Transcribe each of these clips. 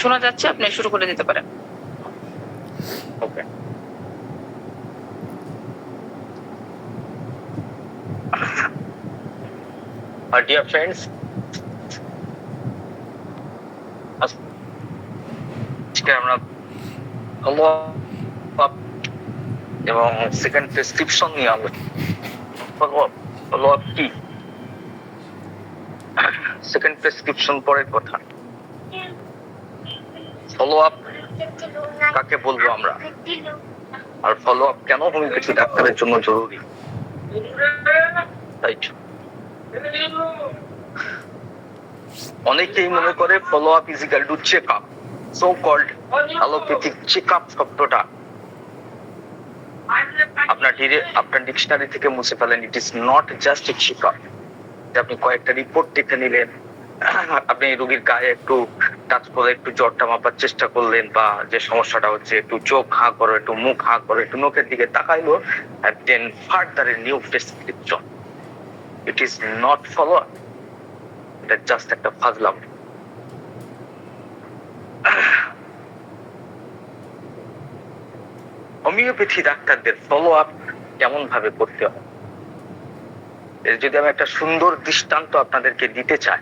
শোনা যাচ্ছে, আপনি শুরু করে দিতে পারেন। ওকে। ডিয়ার ফ্রেন্ডস, আজকে আমরা ফলো আপ এবং সেকেন্ড প্রেসক্রিপশন নিয়ে আমরা ফলো আপ কি, সেকেন্ড প্রেসক্রিপশন পরের কথা। ফলো আপ কাকে বলবো আমরা, আর ফলো আপ কেন হোমিওপ্যাথি ডাক্তারের জন্য জরুরি, রাইট? অনেকেই মনে করে follow up is equal to check up. So called allopathic check up শব্দটা আপনার ডিকশনারি থেকে মুছে ফেলেন। It is not just a check up. আপনি কয়েকটা রিপোর্ট দেখে নিলেন, আপনি রোগীর গায়ে একটু টাচ করে একটু জ্বরটা মাপার চেষ্টা করলেন, বা যে সমস্যাটা হচ্ছে একটু চোখ হাঁ করো, একটু মুখ হাঁ করো, একটু নখের দিকে তাকাইলো, and then further a new prescription. It is not follow up. এটা জাস্ট একটা ফাজলাম। হোমিওপ্যাথি ডাক্তারদের ফলো আপ কেমন ভাবে করতে হয়, এর যদি আমি একটা সুন্দর দৃষ্টান্ত আপনাদেরকে দিতে চাই,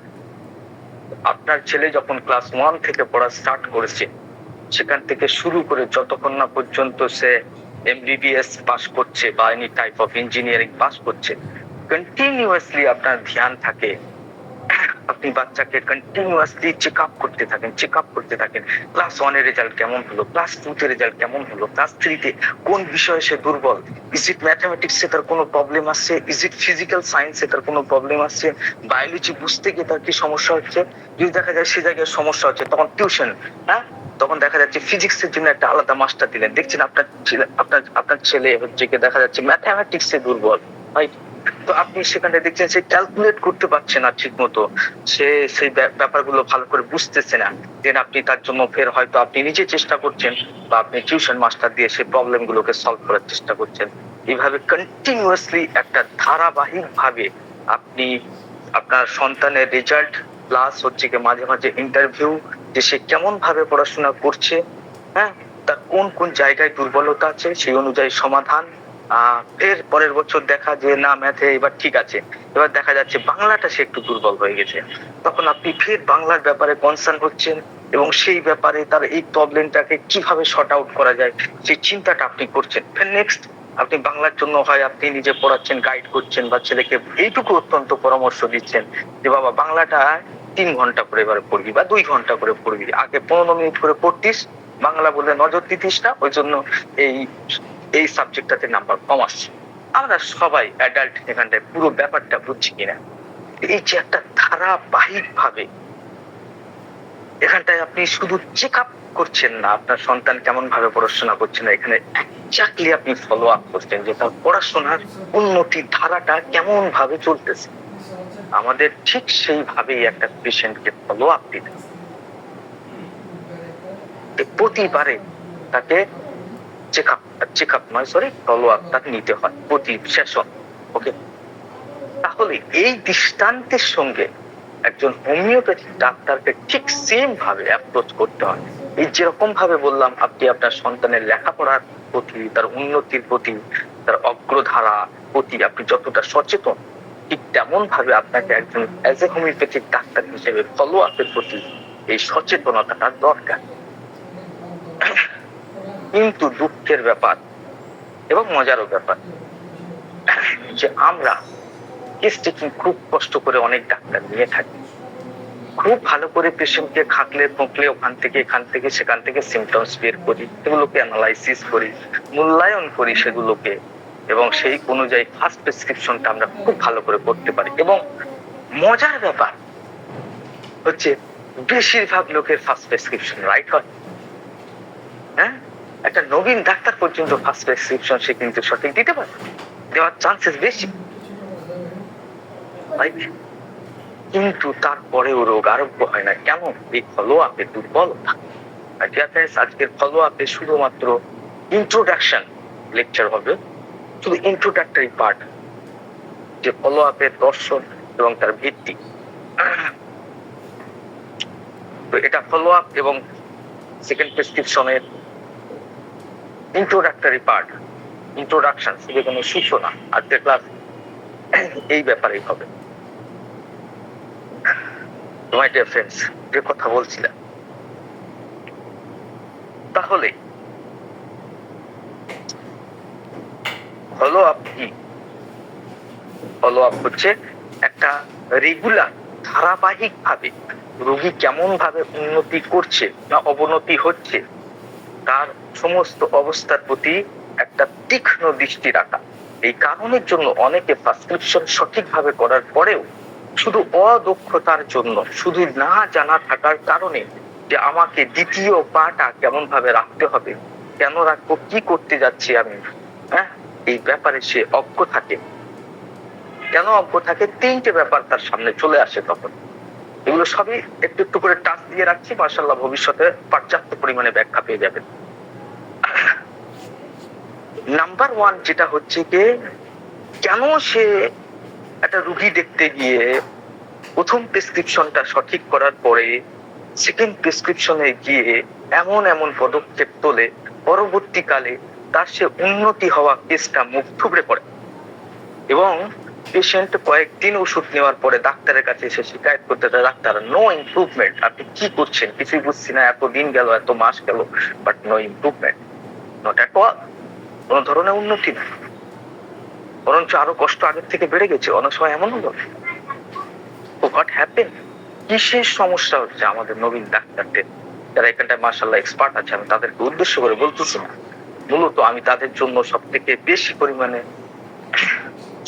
আপনার ছেলে যখন ক্লাস 1 থেকে পড়া স্টার্ট করেছে, সেখান থেকে শুরু করে যতক্ষণ না পর্যন্ত সে এমবিবিএস পাস করছে বা any type of engineering pass করছে, কন্টিনিউয়াসলি আপনার ধ্যান থাকে, আপনি বাচ্চাকে কন্টিনিউয়াসলি চেক আপ করতে থাকেন। ক্লাস 1 এর রেজাল্ট কেমন হলো, ক্লাস 2 তে রেজাল্ট কেমন হলো, ক্লাস 3 তে কোন বিষয়ে সে দুর্বল, ইজ ইট ম্যাথমেটিক্সে তার কোনো প্রবলেম আসছে, ইজ ইট ফিজিক্যাল সায়েন্সে তার কোনো প্রবলেম আসছে, বায়োলজি বুঝতে গিয়ে তার কি সমস্যা হচ্ছে। যদি দেখা যায় সে জায়গায় সমস্যা হচ্ছে, তখন টিউশন, তখন দেখা যাচ্ছে ফিজিক্সের জন্য একটা আলাদা মাস্টার দিলেন। দেখছেন আপনার ছেলে হচ্ছে কি দেখা যাচ্ছে ম্যাথমেটিক্সে দুর্বল, রাইট? তো আপনি সেখানে দেখছেন সে ক্যালকুলেট করতে পারছে না ঠিক মতো, সে সেই ব্যাপারগুলো ভালো করে বুঝতেছে না, দেন আপনি তার জন্য ফের হয়তো আপনি নিজে চেষ্টা করছেন, বা আপনি টিউশন মাস্টার দিয়ে সেই প্রবলেম গুলোকে সলভ করার চেষ্টা করছেন। এইভাবে কন্টিনিউয়াসলি একটা ধারাবাহিক ভাবে আপনি আপনার সন্তানের রেজাল্ট প্লাস হচ্ছে কি মাঝে মাঝে ইন্টারভিউ, যে সে কেমন ভাবে পড়াশোনা করছে, তার কোন কোন জায়গায় দুর্বলতা আছে, সেই অনুযায়ী সমাধান। ফের পরের বছর দেখা যে না ম্যাথে এবার ঠিক আছে, এবার দেখা যাচ্ছে বাংলাটা সে একটু দুর্বল হয়ে গেছে, তখন আপনি ফের বাংলার ব্যাপারে কনসার্ন হচ্ছেন, এবং সেই ব্যাপারে তার এই প্রবলেমটাকে কিভাবে শর্ট আউট করা যায় সেই চিন্তাটা আপনি করছেন। ফের নেক্সট আপনি বাংলার জন্য হয় আপনি নিজে পড়াচ্ছেন, গাইড করছেন, বা ছেলেকে এইটুকু অত্যন্ত পরামর্শ দিচ্ছেন যে বাবা বাংলাটা 3 ঘন্টা করে এবার পড়বি বা 2 ঘন্টা করে পড়বি, আগে 15 মিনিট করে পড়তিস, বাংলা বলে নজর দিতিস না, ওই জন্য এই সাবজেক্টটাতে নাম্বার কম আসছে। আমরা সবাই অ্যাডাল্ট এখানটায় পুরো ব্যাপারটা বুঝছি কিনা। এই যে একটা ধারাবাহিক ভাবে এখানটায় আপনি শুধু চেক আপ করছেন না আপনার সন্তান কেমন ভাবে পড়াশোনা করছে না, এখানে এক্স্যাক্টলি আপনি ফলো আপ করছেন যে তার পড়াশোনার উন্নতির ধারাটা কেমন ভাবে চলতেছে। আমাদের ঠিক সেইভাবেই একটা পেশেন্টকে ফলো আপ দিতে হবে, প্রতিবারে তাকে চেক আপ নয় সরি ফলো আপ তাকে নিতে হয় প্রতি সেশন। ওকে, তাহলে এই দৃষ্টান্তের সঙ্গে একজন হোমিওপ্যাথিক ডাক্তারকে ঠিক সেম ভাবে অ্যাপ্রোচ করতে হয়। এই যেরকম ভাবে বললাম আপনি আপনার সন্তানের লেখাপড়ার প্রতি, তার উন্নতির প্রতি, তার অগ্রধারা প্রতি আপনি যতটা সচেতন, ঠিক তেমন ভাবে আপনাকে একজন অ্যাজ এ হোমিওপ্যাথিক ডাক্তার হিসেবে ফলো আপের প্রতি এই সচেতনতাটা দরকার। কিন্তু দুঃখের ব্যাপার এবং মজারও ব্যাপার যে আমরা কেস টেকিং খুব কষ্ট করে অনেক ডাক্তার নিয়ে থাকি, খুব ভালো করে পেশেন্টকে খাকলে ফুঁকলে এখান থেকে সেখান থেকে সিমটমস বের করি, সেগুলোকে অ্যানালাইসিস করি, মূল্যায়ন করি সেগুলোকে, এবং সেই অনুযায়ী ফার্স্ট প্রেসক্রিপশনটা আমরা খুব ভালো করে করতে পারি। এবং মজার ব্যাপার হচ্ছে বেশিরভাগ লোকের ফার্স্ট প্রেসক্রিপশন রাইট হয়। একটা নবীন ডাক্তার পর্যন্ত ফার্স্ট প্রেসক্রিপশন সে কিন্তু সঠিক দিতে পারে, দেওয়ার চান্সেস বেশি, কিন্তু তারপরেও রোগ আরোগ্য হয় না কেন? এই ফলো আপে দুর্বলতা। আজকের ফলো আপে শুধুমাত্র ইন্ট্রোডাকশন লেকচার হবে, শুধু ইন্ট্রোডাক্টরি পার্ট, যে ফলো আপের দর্শন এবং তার ভিত্তি। তো এটা ফলো আপ এবং সেকেন্ড প্রেসক্রিপশনের ইন্ট্রোডাক্টরি পার্ট, ইন্ট্রোডাকশন, শুধু কোনো সূচনা। আজকের ক্লাস এই ব্যাপারেই হবে। মাই ডিয়ার ফ্রেন্ডস, যে কথা বলছিলাম, তাহলে ফলো আপ কি? ফলো আপ হচ্ছে একটা রেগুলার, ধারাবাহিক ভাবে রোগী কেমন ভাবে উন্নতি করছে না অবনতি হচ্ছে তার সমস্ত অবস্থার প্রতি একটা তীক্ষ্ণ দৃষ্টি রাখা। এই কারণের জন্য অনেকে প্রেসক্রিপশন সঠিকভাবে করার পরেও শুধু অদক্ষতার জন্য, শুধু না জানা থাকার কারণে যে আমাকে দ্বিতীয় পাটা কেমন ভাবে রাখতে হবে, কেন রাখবো, কি করতে যাচ্ছি আমি, এই ব্যাপারে সে অজ্ঞ থাকে। কেন অজ্ঞ থাকে? তিনটে ব্যাপার তার সামনে চলে আসে তখন। এগুলো সবই একটু একটু করে টাচ দিয়ে রাখছি, মাশাআল্লাহ ভবিষ্যতে পর্যাপ্ত পরিমাণে ব্যাখ্যা পেয়ে যাবেন। নাম্বার ওয়ান যেটা হচ্ছে কি, কেন সে একটা রুগী দেখতে গিয়ে প্রথম প্রেসক্রিপশনটা সঠিক করার পরে সেকেন্ড প্রেসক্রিপশনে গিয়ে এমন এমন পদক্ষেপ তোলে, পরবর্তীকালে তার সে উন্নতি হওয়া কেসটা মুখ থুবড়ে পড়ে এবং পেশেন্ট কয়েকদিন ওষুধ নেওয়ার পরে ডাক্তারের কাছে এসে শিকায়ত করতে চায়, ডাক্তার নো ইমপ্রুভমেন্ট, আপনি কি করছেন কিছুই বুঝছি না, এত দিন গেল, এত মাস গেল, but no improvement, not at all, কোনো ধরনের উন্নতি না, বরঞ্চ আরো কষ্ট আগের থেকে বেড়ে গেছে। অনেক সময় এমন হলো, হোয়াট হ্যাপেন? কিসের সমস্যা হচ্ছে আমাদের নবীন ডাক্তারদের, যারা এখানটায় মাশাআল্লাহ এক্সপার্ট আছে, আমি তাদেরকে উদ্দেশ্য করে বলতেছি না, মূলত আমি তাদের জন্য সব থেকে বেশি পরিমাণে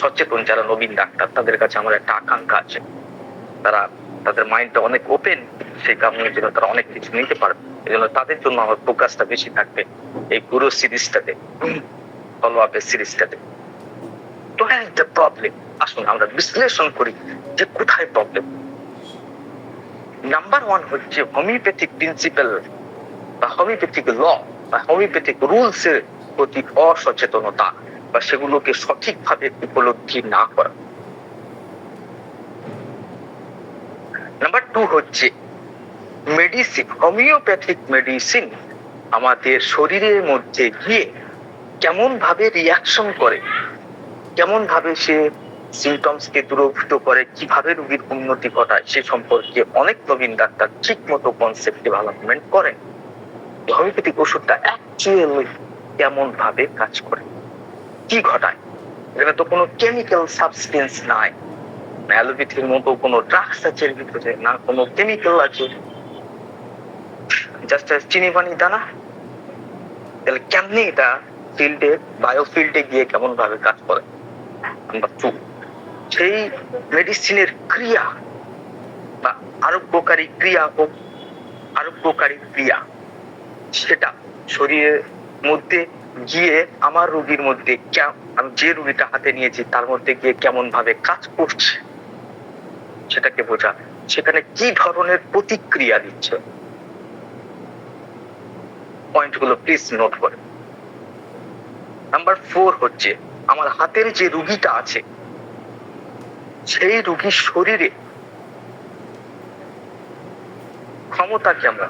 সচেতন। যারা নবীন ডাক্তার তাদের কাছে আমার একটা আকাঙ্ক্ষা আছে, তারা তাদের মাইন্ডটা অনেক ওপেন, সেই কারণের জন্য তারা অনেক কিছু নিতে পারবে। এই জন্য তাদের জন্য আমার ফোকাসটা বেশি থাকবে এই পুরো সিরিজটাতে, ফলো আপের সিরিজটাতে। তো হ্যাঁ, একটা প্রবলেম, আসুন আমরা বিশ্লেষণ করি যে কোথায় প্রবলেম। নাম্বার ওয়ান হচ্ছে হোমিওপ্যাথিক প্রিন্সিপাল বা হোমিওপ্যাথিক ল বা হোমিওপ্যাথিক রুলস এর প্রতি অসচেতনতা বা সেগুলোকে সঠিকভাবে উপলব্ধি না করা। নাম্বার টু হচ্ছে মেডিসিন, হোমিওপ্যাথিক মেডিসিন আমাদের শরীরের মধ্যে গিয়ে কেমন ভাবে রিয়াকশন করে, কেমন ভাবে সে সিমটমসকে দূরীভূত করে, কিভাবে রোগীর উন্নতি ঘটায়, সে সম্পর্কে অনেক নবীন ডাক্তার ঠিক মতো কনসেপ্ট ডেভেলপমেন্ট করেন। হোমিওপ্যাথিক ওষুধটা অ্যাকচুয়ালি কেমন ভাবে কাজ করে, কি ঘটায়। এখানে তো কোনো কেমিক্যাল সাবস্টেন্স নাই, অ্যালোপ্যাথির মতো কোনো ড্রাগস আছে এর ভিতরে, না কোনো কেমিক্যাল আছে, জাস্ট চিনি পানি দানা। তাহলে কেমনি এটা ফিল্ডে, বায়োফিল্ডে গিয়ে কেমন ভাবে কাজ করে। নাম্বার টু, সেই মেডিসিনের ক্রিয়া বা আরোগ্যকারী ক্রিয়া হোক, আরোগ্যকারী ক্রিয়া সেটা শরীরের মধ্যে গিয়ে আমার রোগীর মধ্যে, আমি যে রোগীটা হাতে নিয়েছি তার মধ্যে গিয়ে কেমন ভাবে কাজ করছে সেটাকে বোঝা, সেখানে কি ধরনের প্রতিক্রিয়া দিচ্ছে। পয়েন্টগুলো প্লিজ নোট করে। নাম্বার ফোর হচ্ছে আমার হাতের যে রোগীটা আছে সেই রোগীর শরীরে ক্ষমতা কেমন।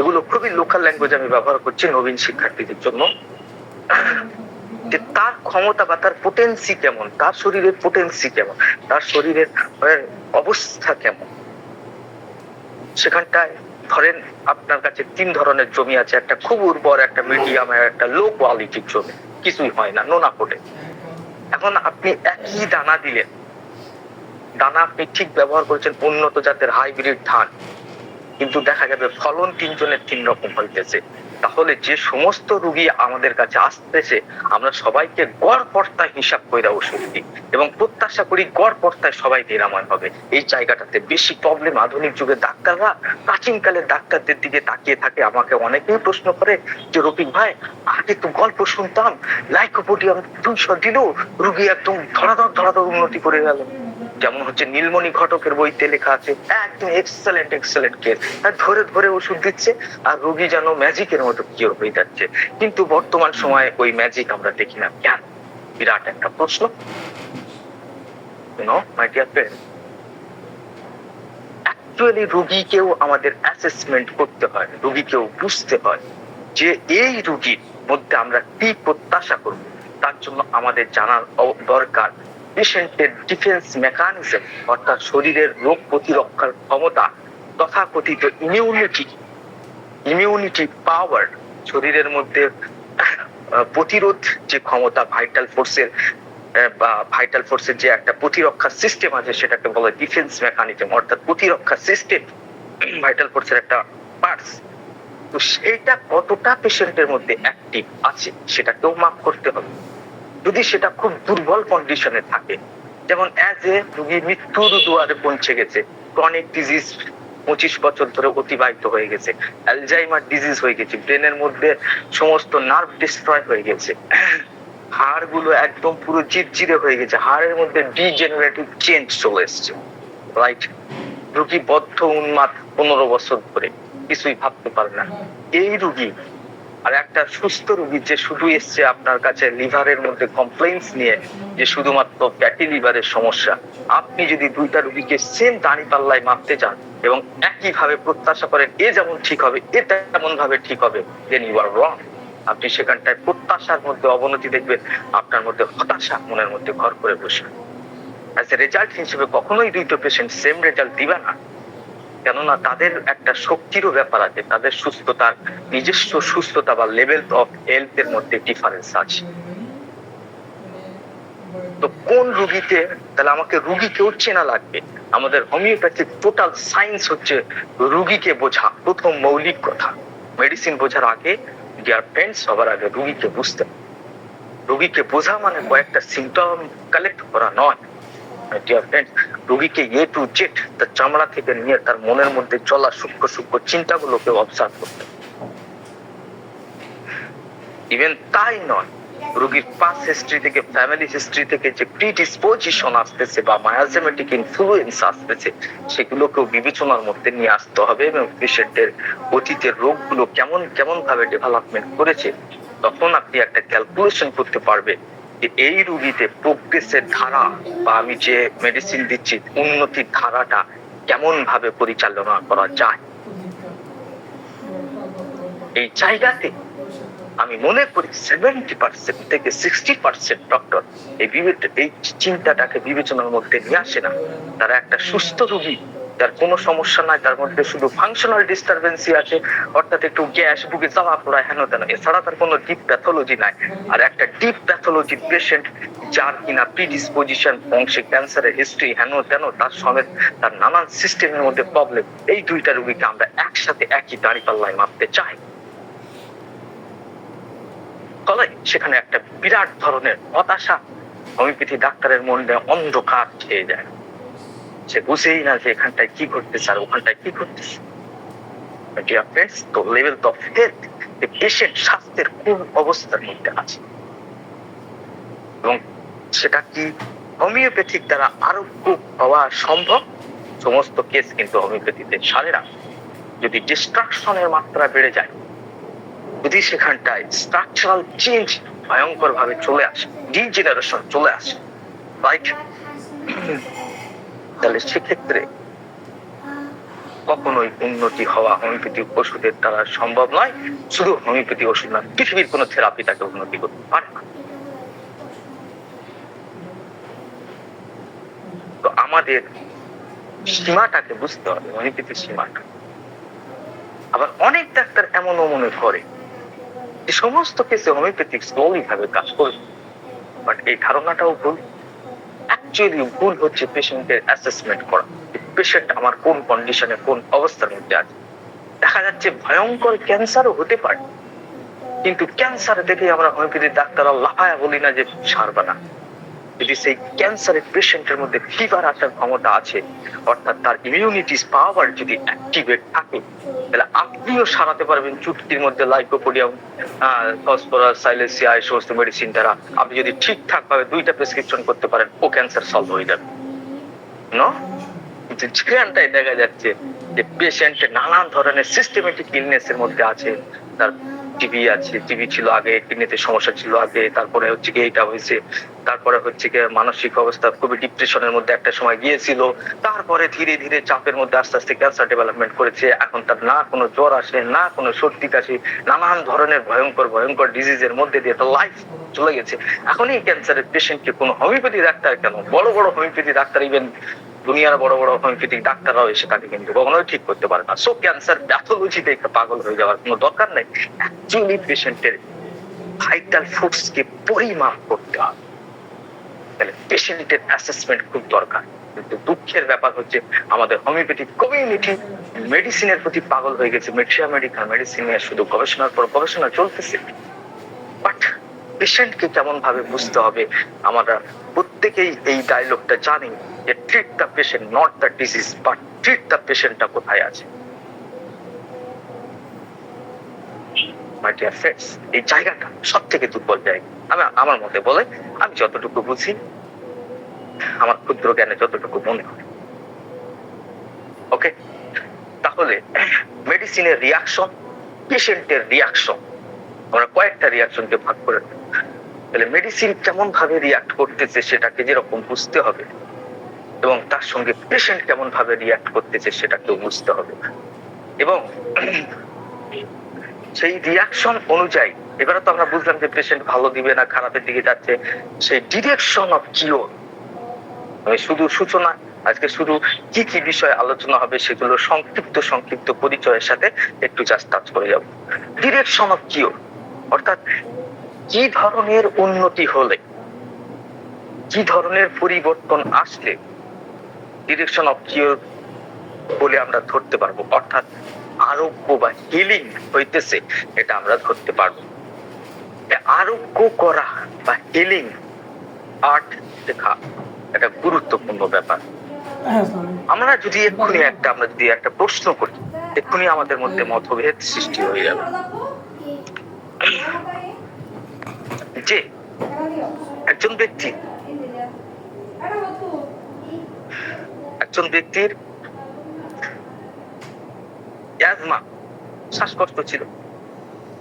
এগুলো খুবই লোকাল ল্যাঙ্গুয়েজ আমি ব্যবহার করছি নবীন শিক্ষার্থীদের জন্য, যে তার ক্ষমতা বা তার পোটেন্সি কেমন, তার শরীরের পোটেন্সি কেমন, তার শরীরের অবস্থা কেমন। সেখানটায় ধরেন আপনার কাছে তিন ধরনের জমি আছে, একটা খুব উর্বর, একটা মিডিয়াম, একটা লো কোয়ালিটির জমি, কিছুই হয় না, নোনা ফোটে। এখন আপনি একই দানা দিলেন, দানা আপনি ঠিক ব্যবহার করেছেন উন্নত জাতের হাইব্রিড ধান, কিন্তু দেখা যাবে ফলন তিনজনের তিন রকম হইতেছে। তাহলে যে সমস্ত রোগী আমাদের কাছে আসতেছে আমরা সবাইকে গড় পর্তায় হিসাব করে ওষুধ দিই এবং প্রত্যাশা করি গড় পর্তায় সবাই নিরাময় হবে। এই জায়গাটাতে বেশি প্রবলেম। আধুনিক যুগের ডাক্তাররা প্রাচীনকালের ডাক্তারদের দিকে তাকিয়ে থাকে। আমাকে অনেকেই প্রশ্ন করে যে রফিক ভাই, আগে তো গল্প শুনতাম, লাইকোপোডিয়াম 200 দিল, রোগী একদম ধরাধর উন্নতি করে গেল। যেমন হচ্ছে নীলমণি ঘটকের বইতে লেখা আছে, একদম এক্সেলেন্ট কেস, ধরে ধরে ওষুধ দিচ্ছে আর রোগী যেন ম্যাজিকের মতো কিওর হয়ে যাচ্ছে। কিন্তু বর্তমান সময়ে ওই ম্যাজিক আমরা দেখি না কেন? বিরাট একটা প্রশ্ন। অ্যাকচুয়ালি রোগীকেও আমাদের অ্যাসেসমেন্ট করতে হয়, রোগীকেও বুঝতে হয় যে এই রোগীর মধ্যে আমরা কি প্রত্যাশা করব। তার জন্য আমাদের জানার দরকার পেশেন্টের ডিফেন্স মেকানিজম, অর্থাৎ শরীরের রোগ প্রতিরক্ষার ক্ষমতা, তথাকথিত ইমিউনিটি পাওয়ার, শরীরের মধ্যে প্রতিরোধ যে ক্ষমতা, ভাইটাল ফোর্সের যে একটা প্রতিরক্ষা সিস্টেম আছে সেটাকে বলে ডিফেন্স মেকানিজম, অর্থাৎ প্রতিরক্ষা সিস্টেম ভাইটাল ফোর্সের একটা পার্টস। তো সেটা কতটা পেশেন্টের মধ্যে অ্যাক্টিভ আছে সেটাকেও মাপ করতে হবে। যদি সেটা খুব দুর্বল কন্ডিশনে থাকে, যেমন অ্যাজ এ রোগী মৃত্যুর দুয়ারে পৌঁছে গেছে, ক্রনিক ডিজিজ 25 বছর ধরে অতিবাহিত হয়ে গেছে, অ্যালজাইমার ডিজিজ হয়ে গেছে, ব্রেনের মধ্যে সমস্ত নার্ভ ডিস্ট্রয় হয়ে গেছে, হাড়গুলো একদম পুরো চিরচিরে হয়ে গেছে, হাড়ের মধ্যে ডিজেনারেটিভ চেঞ্জ চলে এসছে, রাইট? রোগী বদ্ধ উন্মাদ 15 বছর ধরে, কিছুই ভাবতে পারে না। এই রোগী আর একটা সুস্থ রোগী যে শুধু এসছে আপনার কাছে লিভারের মধ্যে কমপ্লেইন্স নিয়ে, যে শুধুমাত্র ফ্যাটি লিভারের সমস্যা, আপনি যদি দুইটা রোগীকে সেম দাঁড়িপাল্লায় মাপতে চান এবং একই ভাবে প্রত্যাশা করেন এ যেমন ঠিক হবে এটা তেমন ভাবে ঠিক হবে, দেন ইউ আর রং। আপনি সেখানটায় প্রত্যাশার মধ্যে অবনতি দেখবেন, আপনার মধ্যে হতাশা মনের মধ্যে ঘর করে বসবে। অ্যাজ এ রেজাল্ট হিসেবে কখনোই দুইটা পেশেন্ট সেম রেজাল্ট দিবে না, কেননা তাদের একটা শক্তিরও ব্যাপার আছে, তাদের সুস্থতার নিজস্ব সুস্থতা বা লেভেল অফ হেলথ এর মধ্যে ডিফারেন্স আছে। তো কোন রোগীতে, তাহলে আমাকে রোগীকেও চেনা লাগবে। আমাদের হোমিওপ্যাথিক টোটাল সায়েন্স হচ্ছে রোগীকে বোঝা, প্রথম মৌলিক কথা। মেডিসিন বোঝার আগে, ডিয়ার ফ্রেন্ডস, সবার আগে রোগীকে বুঝতে। রোগীকে বোঝা মানে কয়েকটা সিমটম কালেক্ট করা নয়, ডিয়ার ফ্রেন্ডস। রোগীকে এ টু জেড, তার চামড়া থেকে নিয়ে তার মনের মধ্যে চলা সূক্ষ্ম সূক্ষ্ম চিন্তাগুলোকে অবজার্ভ করতে। ইভেন তাই নয়, রোগীর পাস্ট হিস্ট্রি থেকে, ফ্যামিলি হিস্ট্রি থেকে যে প্রিডিসপোজিশন আসতেছে বা মায়োজেমেটিক ইনফ্লুয়েন্স আসতেছে, সেগুলোকেও বিবেচনার মধ্যে নিয়ে আসতে হবে এবং পেশেন্টের অতীতের রোগগুলো কেমন কেমন ভাবে ডেভেলপমেন্ট করেছে, তখন আপনি একটা ক্যালকুলেশন করতে পারবেন যে এই রোগীতে প্রোগ্রেসের ধারা বা আমি যে মেডিসিন দিচ্ছি উন্নতির ধারাটা কেমন ভাবে পরিচালনা করা যায়। এই জায়গাতে আমি মনে করি 70% থেকে 60% ডক্টর এই চিন্তাটাকে বিবেচনার মধ্যে নিয়ে আসে না। তারা একটা সুস্থ রোগী, তার কোনো সমস্যা নাই, তার মধ্যে শুধু ফাংশনাল ডিস্টারবেন্সই আছে, অর্থাৎ একটু গ্যাস, বুকে জ্বালা পোড়া, হেন তেন, এছাড়া তার কোনো ডিপ প্যাথোলজি নাই। আর একটা ডিপ প্যাথোলজির পেশেন্ট যার কিনা প্রিডিসপোজিশন, বংশে ক্যান্সারের হিস্ট্রি, হেন তেন, তার সমেত তার নানান সিস্টেমের মধ্যে প্রবলেম, এই দুইটা রোগীকে আমরা একসাথে একই দাঁড়িপাল্লায় মাপতে চাই। সেখানে একটা বিরাট ধরনের হতাশা, হোমিওপ্যাথি ডাক্তারের মনে অন্ধকার খেয়ে যায়, সে বুঝেই না যে এখানটায় কি ঘটতেছে আর ওখানটায় কি ঘটতেছে। তো লেভেল অফ হেলথ, পেশেন্ট স্বাস্থ্যের কোন অবস্থার মধ্যে আছে এবং সেটা কি হোমিওপ্যাথিক দ্বারা আরোগ্য হওয়া সম্ভব। সমস্ত কেস কিন্তু হোমিওপ্যাথিতে সারে না। যদি ডিস্ট্রাকশনের মাত্রা বেড়ে যায়, যদি সেখানটায় স্ট্রাকচারাল চেঞ্জ ভয়ঙ্কর ভাবে চলে আসে, ডিজেনারেশন চলে আসে, রাইট, তাহলে সেক্ষেত্রে কখনোই উন্নতি হওয়া হোমিওপ্যাথিক ওষুধের দ্বারা সম্ভব নয়। শুধু হোমিওপ্যাথি ওষুধ না, পৃথিবীর কোনো থেরাপি তাকে উন্নতি করতে পারে না। তো আমাদের সীমাটাকে বুঝতে হবে, হোমিওপ্যাথির সীমাটা। আবার অনেক ডাক্তার এমনও মনে করে যে সমস্ত কেসে হোমিওপ্যাথিক স্লোলি ভাবে কাজ করবে, বাট এই ধারণাটাও ভুল। অ্যাকচুয়ালি ভুল হচ্ছে পেশেন্টের অ্যাসেসমেন্ট করা, পেশেন্ট আমার কোন কন্ডিশনে, কোন অবস্থার মধ্যে আছে। দেখা যাচ্ছে ভয়ঙ্কর ক্যান্সারও হতে পারে, কিন্তু ক্যান্সার দেখে আমরা হোমিওপ্যাথির ডাক্তাররা লাফায়া বলি না যে সারবা না। যদি সেই ক্যান্সারের পেশেন্টের মধ্যে ফিভার আসার ক্ষমতা আছে, অর্থাৎ তার ইমিউনিটি পাওয়ার যদি অ্যাক্টিভেট থাকে, তাহলে আপনিও সারাতে পারবেন চুটকির মধ্যে লাইকোপোডিয়াম, ফসফরাস, সাইলেসিয়া, এই সমস্ত মেডিসিন দ্বারা আপনি যদি ঠিকঠাক ভাবে 2টা প্রেসক্রিপশন করতে পারেন, ও ক্যান্সার সলভ হয়ে যাবে। যেখানটায় দেখা যাচ্ছে যে পেশেন্ট নানান ধরনের সিস্টেমেটিক ইলনেস এর মধ্যে আছে, তার টিভি আছে, টিভি ছিল আগে, কিডনিতে সমস্যা ছিল আগে, তারপরে হচ্ছে কি এটা হয়েছে, তারপরে হচ্ছে কি মানসিক অবস্থা খুবই ডিপ্রেশনের মধ্যে একটা সময় গিয়েছিল, তারপরে ধীরে ধীরে চাপের মধ্যে আস্তে আস্তে ক্যান্সার ডেভেলপমেন্ট করেছে। এখন তার না কোনো জ্বর আসে, না কোনো সর্দি কাশি, নানান ধরনের ভয়ঙ্কর ভয়ঙ্কর ডিজিজের মধ্যে দিয়ে তো লাইফ চলে গেছে। এখন এই ক্যান্সারের পেশেন্টকে কোনো হোমিওপ্যাথি ডাক্তার কেন, বড় বড় হোমিওপ্যাথি ডাক্তার, ইভেন দুনিয়ার বড় বড় হোমিওপ্যাথিক ডাক্তাররাও এসে তাকে কিন্তু কখনোই ঠিক করতে পারে না। সো ক্যান্সার প্যাথোলজিতে একটা পাগল হয়ে যাওয়ার কোনো দরকার নেই। অ্যাকচুয়ালি পেশেন্টের ভাইটাল ফোর্সকে পরিমাপ করতে হবে, তাহলে পেশেন্টের অ্যাসেসমেন্ট খুব দরকার। কিন্তু দুঃখের ব্যাপার হচ্ছে আমাদের হোমিওপ্যাথিক কমিউনিটি মেডিসিনের প্রতি পাগল হয়ে গেছে। মেডিকেল মেডিসিন নিয়ে শুধু গবেষণার পর গবেষণা চলতেছে, বাট পেশেন্টকে কেমন ভাবে বুঝতে হবে। আমরা প্রত্যেকেই এই ডায়লগটা জানি যে treat the patient not the disease, but treat the পেশেন্টটা কোথায় আছে। মাই ডিয়ার ফ্রেন্ডস, এই জায়গাটা সব থেকে দুর্বল জায়গা আমার মতে বলে, আমি যতটুকু বুঝি, আমার ক্ষুদ্র জ্ঞানে যতটুকু মনে হয়। ওকে, তাহলে মেডিসিনের রিয়াকশন, পেশেন্টের রিয়াকশন, আমরা কয়েকটা রিয়াকশনকে ভাগ করে দেব। তাহলে মেডিসিন কেমন ভাবে রিয়াক্ট করতেছে সেটাকে যেরকম বুঝতে হবে, এবং তার সঙ্গে পেশেন্ট কেমন ভাবে রিয়াক্ট করতেছে সেটাকেও বুঝতে হবে। এবং সেই রিয়াকশন অনুযায়ী এবারে তো আমরা বুঝলাম যে পেশেন্ট ভালো দিবে না খারাপের দিকে যাচ্ছে, সেই ডিরেকশন অফ কিওর, আমি শুধু সূচনা, আজকে শুধু কি কি বিষয়ে আলোচনা হবে সেগুলো সংক্ষিপ্ত পরিচয়ের সাথে একটু জাস্ট টাচ করে যাব। ডিরেকশন অফ কিওর অর্থাৎ কি ধরনের উন্নতি হলে, কি ধরনের পরিবর্তন আসলে ডিরেকশন অফ কিওর বলে আমরা ধরতে পারবো, অর্থাৎ আরোগ্য বা হিলিং হইতেছে, এটা আমরা ধরতে পারবো। আরোগ্য করা বা হিলিং আর্ট শেখা একটা গুরুত্বপূর্ণ ব্যাপার। আমরা যদি একটা প্রশ্ন করি, এক্ষুনি আমাদের মধ্যে মতভেদ সৃষ্টি হয়ে যাবে যে একজন ব্যক্তির অ্যাজমা, শ্বাসকষ্ট ছিল,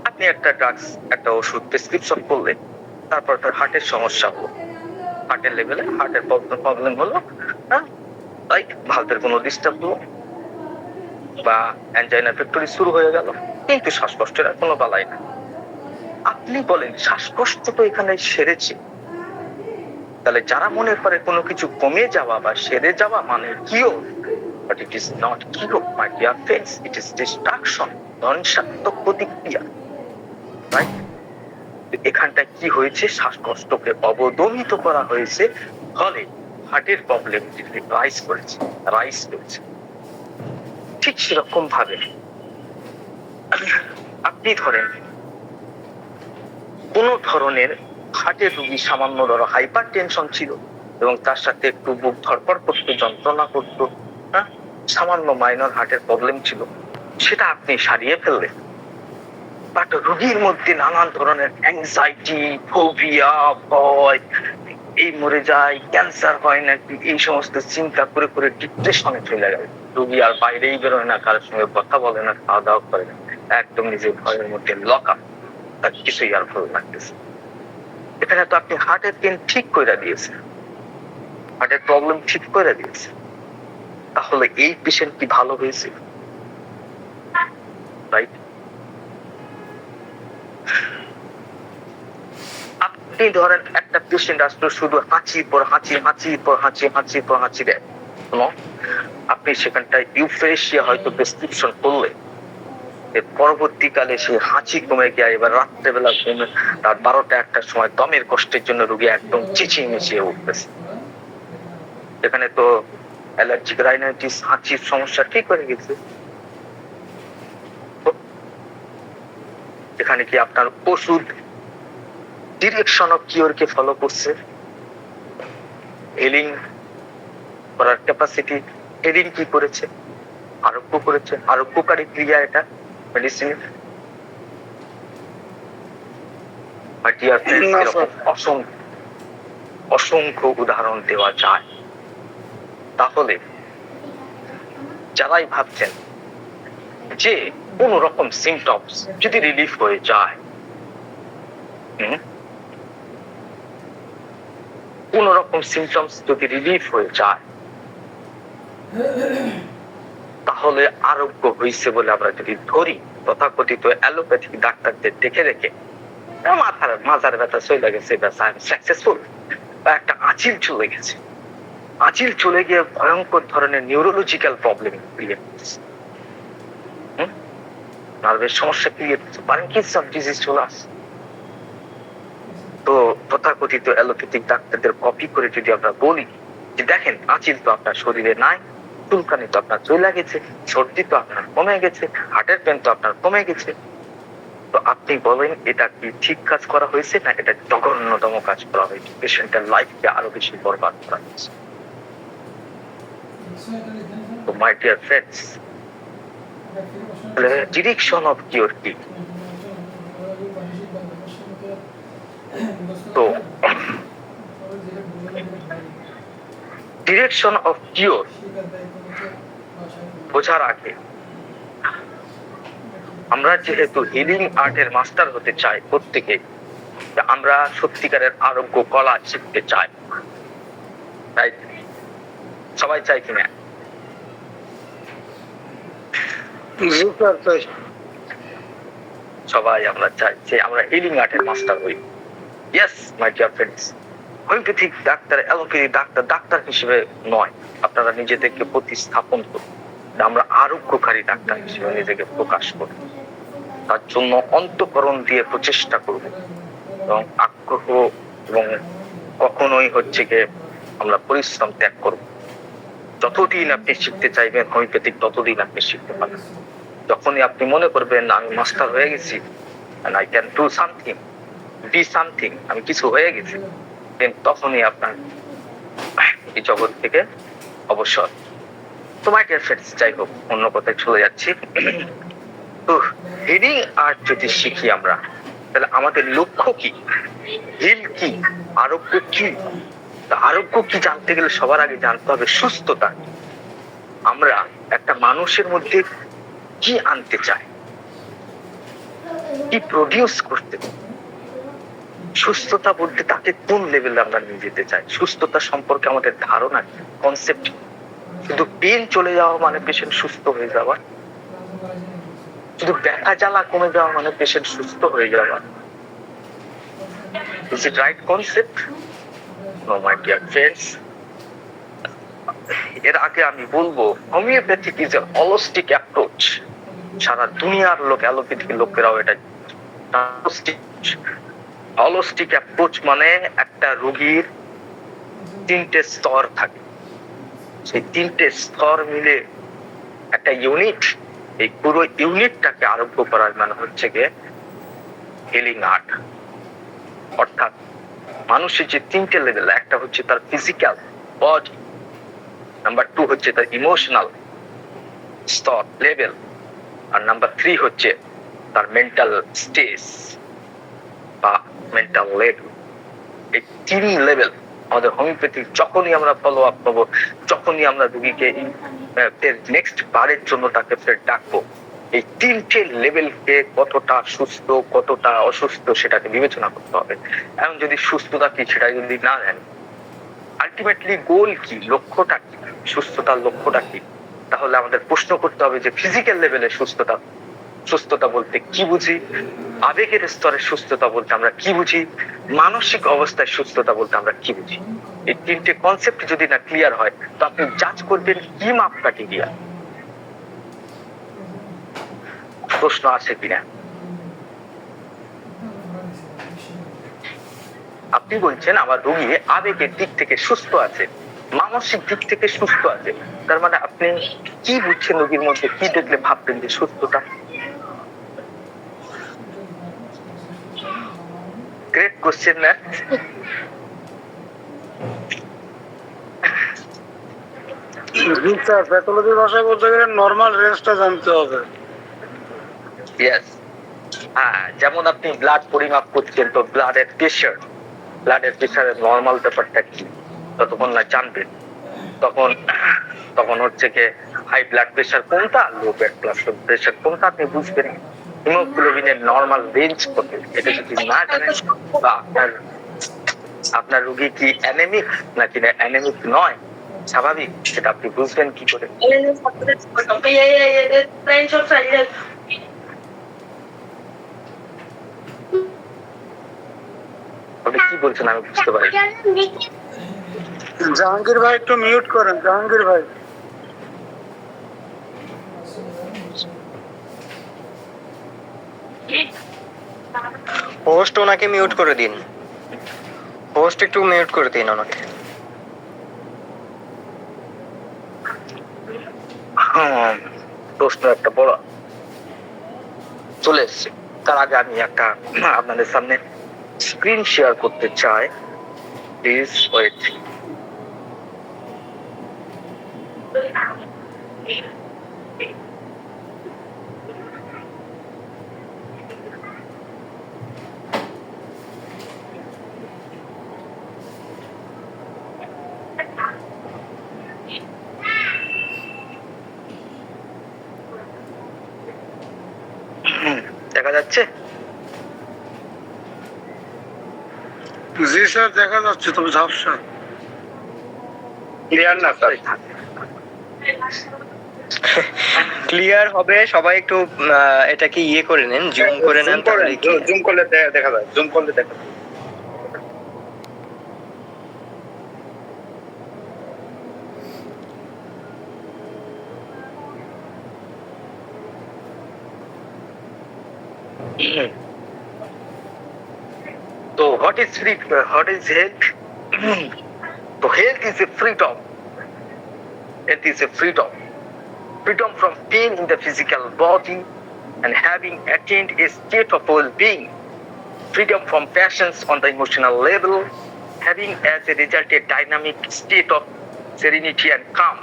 আপনি একটা ড্রাগস, একটা ওষুধ প্রেসক্রিপশন করলেন, তারপর তার হার্টের সমস্যা হলো, হার্টের লেভেলে হার্টের প্রবলেম হলো, রাইট, ভালভের কোনো ডিস্টার্ব হলো বা অ্যানজাইনা পেক্টোরি শুরু হয়ে গেল, কিন্তু শ্বাসকষ্টের আর কোনো বালাই না। আপনি বলেন শ্বাসকষ্ট তো এখানে সেরেছে, তাহলে যারা মনে করে কোনো কিছু কমে যাওয়া বা সেরে যাওয়া মানে কিও, but it is not cure my dear friends, it is destruction, ধ্বংসাত্মক প্রতিক্রিয়া, রাইট। এখানটায় কি হয়েছে, শ্বাসকষ্টকে অবদমিত করা হয়েছে, ফলে হার্টের প্রবলেম রাইজ করেছে। ঠিক সেরকম ভাবে আপনি ধরেন কোন ধরনের হার্টের রোগী, সামান্য ধরো হাইপার টেনশন ছিল এবং তার সাথে একটু বুক ধড়ফড় করতো, যন্ত্রণা করতো, সামান্য মাইনর হার্টের প্রবলেম ছিল, সেটা আপনি সারিয়ে ফেললেন। বাট রোগীর মধ্যে নানান ধরনের অ্যাংজাইটি, ফোবিয়া, ভয়, এই মরে যায়, ক্যান্সার হয় নাকি, এই সমস্ত চিন্তা করে করে ডিপ্রেশনে চলে গেল। রোগী আর বাইরেই বেরোয় না, কারোর সঙ্গে কথা বলে না, খাওয়া দাওয়া করে না, একদম নিজের ভয়ের মধ্যে লক আপ, তার কিছুই আর ভালো লাগতেছে। এখানে তো আপনি হার্টের পেন ঠিক করে দিয়েছেন, হার্টের প্রবলেম ঠিক করে দিয়েছেন, তাহলে এই পেশেন্ট কি ভালো হয়েছে? রাইট। আপনি ধরেন একটা পেশেন্ট আসলো শুধু হাঁচির পর হাঁচি দেয়, আপনি সেখানটায় ইউফ্রেশিয়া হয়তো প্রেসক্রিপশন করলে, পরবর্তীকালে সে হাঁচি কমে গিয়ে এবার রাত্রেবেলা ঘুমে রাত 12টা-1টার সময় দমের কষ্টের জন্য রোগী একদম চেঁচিয়ে উঠতেছে। এখানে তো অ্যালার্জিক রাইনাইটিস, হাঁচির সমস্যা ঠিক হয়ে গেছে। এখানে কি আপনার ওষুধ direction of cure K follow করছে? হিলিং করার ক্যাপাসিটি হিলিং কি করেছে? আরোগ্য করেছে, আরোগ্যকারী ক্রিয়া এটা মেডিসিন। অসংখ্য উদাহরণ দেওয়া যায়। তাহলে যারাই ভাবছেন যে কোন রকম সিমটমস যদি রিলিফ হয়ে যায়, কোন রকম সিমটমস যদি রিলিফ হয়ে যায়, তাহলে আরোগ্য হয়েছে বলে আমরা যদি ধরি, তথাকথিত অ্যালোপ্যাথিক ডাক্তারদের দেখে রেখে মাথার ব্যথা চলে গেছে, সাকসেসফুল, বা একটা আঁচিল চলে গেছে, আঁচিল চলে গিয়ে ভয়ঙ্কর ধরনের নিউরোলজিক্যাল প্রবলেম ক্রিয়েট করছে, নার্ভের সমস্যা ক্রিয়েট করছে, পার্কিনসন ডিজিজ চলে আসে। তো তথাকথিত অ্যালোপ্যাথিক ডাক্তারদের কপি করে যদি আমরা বলি যে দেখেন আঁচিল তো আপনার শরীরে নাই, চুলকানি তো আপনার চলে গেছে, সর্দি তো আপনার কমে গেছে, হার্টের পেন তো আপনার কমে গেছে, তো আপনি বলেন এটা কি ঠিক কাজ করা হয়েছে না এটা জঘন্যতম কাজ করা হয়েছে, পেশেন্টের লাইফকে আরো বেশি বরবাদ করা হয়েছে? তো মাই dear friends, direction of cure কি? তো ডিরেকশন অফ কিওর বোঝার আগে আমরা যেহেতু হিলিং আর্টের মাস্টার হতে চাই, প্রত্যেকে আমরা সত্যিকারের আরোগ্য কলা শিখতে চাই, তাই সবাই চাই কিনা? সবাই আমরা চাই যে আমরা হিলিং আর্টের মাস্টার হই। Yes my dear friends, homeopathic doctor, allopathy doctor doctor হিসেবে নয়, আপনারা নিজেদেরকে প্রতিস্থাপন করুন, আমরা আরোগ্যকারী ডাক্তার হিসেবে নিজেকে প্রকাশ করব। তার জন্য অন্তঃকরণ দিয়ে প্রচেষ্টা করব এবং আগ্রহ, এবং কখনোই হচ্ছে গিয়ে আমরা পরিশ্রম ত্যাগ করব। যতদিন আপনি শিখতে চাইবেন হোমিওপ্যাথিক, ততদিন আপনি শিখতে পারবেন। যখনই আপনি মনে করবেন আমি মাস্টার হয়ে গেছি, and I can do something, be something, আমি কিছু হয়ে গেছি, তখনই আপনার এই জগৎ থেকে অবসর। তো মাই ডিয়ার ফ্রেন্ডস, যাই হোক, অন্য কথায় চলে যাচ্ছি। তো হিলিং আর্ট যদি শিখি আমরা, তাহলে আমাদের লক্ষ্য কি, হিল কি, আরোগ্য কি? আরোগ্য কি জানতে গেলে সবার আগে জানতে হবে সুস্থতা। আমরা একটা মানুষের মধ্যে কি আনতে চাই, কি প্রডিউস করতে চাই, সুস্থতা বলতে তাকে কোন লেভেলে আমরা নিয়ে যেতে চাই, সুস্থতা সম্পর্কে আমাদের ধারণা, কনসেপ্ট। শুধু পেন চলে যাওয়া মানে পেশেন্ট সুস্থ হয়ে যাওয়া, শুধু ব্যথা জ্বালা কমে যাওয়া মানে পেশেন্ট সুস্থ হয়ে যাওয়া, is it right concept? No my dear friends, এর আগে আমি বলবো homeopathic is a holistic approach. সারা দুনিয়ার লোক, অ্যালোপ্যাথিক লোকেরাও এটা হলিস্টিক অ্যাপ্রোচ মানে একটা রোগীর তিনটে স্তর থাকে, সেই তিনটে স্তর মিলে একটা ইউনিট, এই পুরো ইউনিটটাকে আরোগ্য করার মানে হচ্ছে গিয়ে হিলিং আর্ট। অর্থাৎ মানুষের যে তিনটে লেভেল, একটা হচ্ছে তার ফিজিক্যাল বডি, নাম্বার 2 হচ্ছে তার ইমোশনাল স্তর লেভেল, আর নাম্বার 3 হচ্ছে তার মেন্টাল স্টেজ বা মেন্টাল লেভেল। এই 3 লেভেল আমাদের হোমিওপ্যাথি, যখনই আমরা ফলো আপ করবো, যখনই আমরা রোগীকে নেক্সট বারের জন্য তাকে ফের ডাকবো, এই 3টে লেভেলকে কতটা সুস্থ কতটা অসুস্থ সেটাকে বিবেচনা করতে হবে। এবং যদি সুস্থতা কি সেটা যদি না জানেন, আলটিমেটলি গোল কি, লক্ষ্যটা কি, সুস্থতার লক্ষ্যটা কি, তাহলে আমাদের প্রশ্ন করতে হবে যে ফিজিক্যাল লেভেলে সুস্থতা, সুস্থতা বলতে কি বুঝি, আবেগের স্তরে সুস্থতা বলতে আমরা কি বুঝি, মানসিক অবস্থায় সুস্থতা বলতে আমরা কি বুঝি। এই 3টে কনসেপ্ট যদি না ক্লিয়ার হয়, তো আপনি জাজ করবেন কি মাপকাঠি দিয়া। প্রশ্ন আছে কিনা? আপনি বলছেন আমার রোগী আবেগের দিক থেকে সুস্থ আছে, মানসিক দিক থেকে সুস্থ আছে, তার মানে আপনি কি বুঝছেন রোগীর মধ্যে, কি দেখলে ভাববেন যে সুস্থতা? গ্রেট কোশ্চেন না? স্যার, প্যাথোলজি ভাষায় বলতে গেলে নরমাল রেঞ্জটা জানতে হবে। ইয়েস, হ্যাঁ, যেমন আপনি ব্লাড পরিমাপ করছেন, তো ব্লাডের প্রেশারের নরমাল ব্যাপারটা কি, ততক্ষণ না জানবেন, তখন হচ্ছে কি হাই ব্লাড প্রেশার কোনটা, লো ব্লাড প্রেশার কোনটা আপনি বুঝবেন। হিমোগ্লোবিনের নরমাল রেঞ্জ কত এটা যদি না জানেন, বা আপনার রোগী কি অ্যানেমিক নাকি অ্যানেমিক নয়, স্বাভাবিক, সেটা আপনি বুঝবেন কি করে? আপনি কি বলছেন আমি বুঝতে পারি। জাহাঙ্গীর ভাই একটু মিউট করেন, জাহাঙ্গীর ভাই। হোস্ট ওনাকে মিউট করে দিন, হোস্ট একটু মিউট করে দিন ওনাকে। প্রশ্ন একটা বড় চলে এসছে, তার আগে আমি একটা আপনাদের সামনে স্ক্রিন শেয়ার করতে চাই। Please wait. দেখা যাচ্ছে? জি স্যার, দেখা যাচ্ছে, তবে ঝাপসা, ক্লিয়ার না স্যার? ক্লিয়ার হবে, সবাই একটু এটাকে ইয়ে করে নেন, জুম করে নেন, তাহলে কি জুম করলে দেখা যায়, জুম করলে দেখা যায়। তো what is health? So health is a freedom. Health is a freedom. Freedom from pain in the physical body and having attained a state of well-being. Freedom from passions on the emotional level, having as a result a dynamic state of serenity and calm.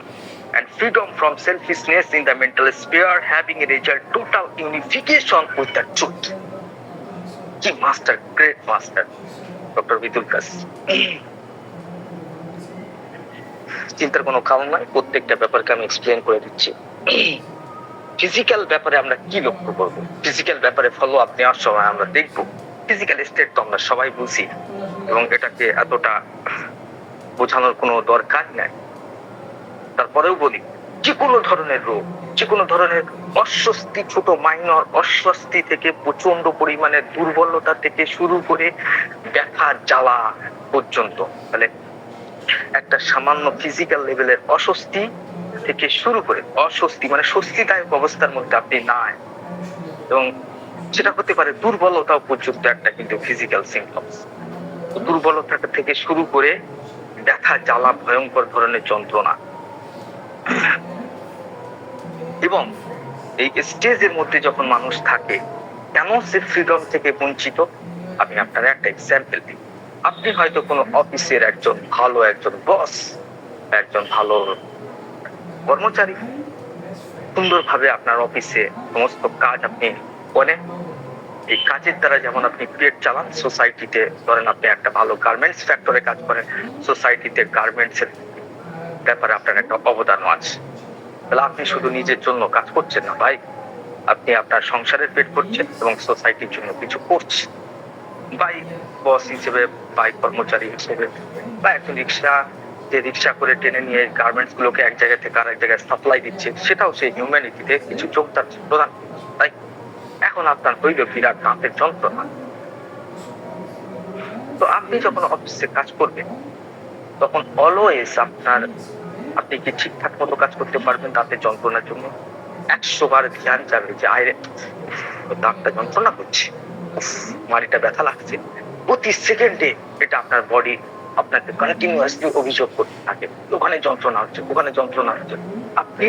And freedom from selfishness in the mental sphere, having a result total unification with the truth. Key master, great master, Dr. Vidul Kas. চিন্তার কোনো কারণ নাই, প্রত্যেকটা ব্যাপারকে আমি explain করে দিচ্ছি। Physical ব্যাপারে আমরা কি লক্ষ্য করবো, ফিজিক্যাল ব্যাপারে ফলো আপ নেওয়ার সময় আমরা দেখবো ফিজিক্যাল স্টেট তো আমরা সবাই বুঝি, এবং এটাকে এতটা বোঝানোর কোনো দরকার নাই। তারপরেও বলি, যে কোনো ধরনের রোগ, যে কোনো ধরনের অস্বস্তি, ছোট মাইনর অস্বস্তি থেকে প্রচন্ড পরিমাণে দুর্বলতা থেকে শুরু করে ব্যথা জ্বালা পর্যন্ত, তাহলে একটা সামান্য ফিজিক্যাল লেভেলের অস্বস্তি থেকে শুরু করে অস্বস্তি মানে স্বস্তিদায়ক অবস্থার মধ্যে আপনি নাই, এবং সেটা হতে পারে দুর্বলতাও পর্যন্ত একটা কিন্তু ফিজিক্যাল সিমটমস। দুর্বলতা থেকে শুরু করে ব্যথা জ্বালা ভয়ঙ্কর ধরনের যন্ত্রণা, এবং এই স্টেজের মধ্যে যখন মানুষ থাকে, কেন সে ফ্রিডম থেকে বঞ্চিত? আমি আপনার একটা এক্সাম্পল দিই। আপনি হয়তো কোনো অফিসের একজন বস, একজন ভালো কর্মচারী, সুন্দরভাবে আপনার অফিসে সমস্ত কাজ আপনি করেন। এই কাজের দ্বারা যেমন আপনি পেট চালান, সোসাইটিতে ধরেন আপনি একটা ভালো গার্মেন্টস ফ্যাক্টরে কাজ করেন, সোসাইটিতে গার্মেন্টস এর ব্যাপারে আপনার একটা অবদানও আছে। তাহলে আপনি শুধু নিজের জন্য কাজ করছেন না ভাই, আপনি আপনার সংসারের পেট করছেন এবং সোসাইটির জন্য কিছু করছেন। বাই বস হিসেবে, বাই কর্মচারী হিসেবে, বা একজন রিক্সা করে টেনে নিয়ে গার্মেন্টস গুলোকে এক জায়গা থেকে আরেক জায়গায় সাপ্লাই দিচ্ছে, সেটাও সেই হিউম্যানিটিতে কিছু যোগদান প্রদান। তাই এখন আপনার হইল বিরাট দাঁতের যন্ত্রণা। তো আপনি যখন অফিসে কাজ করবেন, তখন অলওয়েজ আপনি কি ঠিকঠাক মতো কাজ করতে পারবেন দাঁতের যন্ত্রণার জন্য? 100 বার ধ্যান যাবে যে আরে দাঁতটা যন্ত্রণা করছে, মাড়িটা ব্যথা লাগছে, প্রতি সেকেন্ডে এটা আপনার বডি আপনাকে কন্টিনিউয়াসলি অভিযোগ করতে থাকে, ওখানে যন্ত্রণা হচ্ছে, ওখানে যন্ত্রণা হচ্ছে। আপনি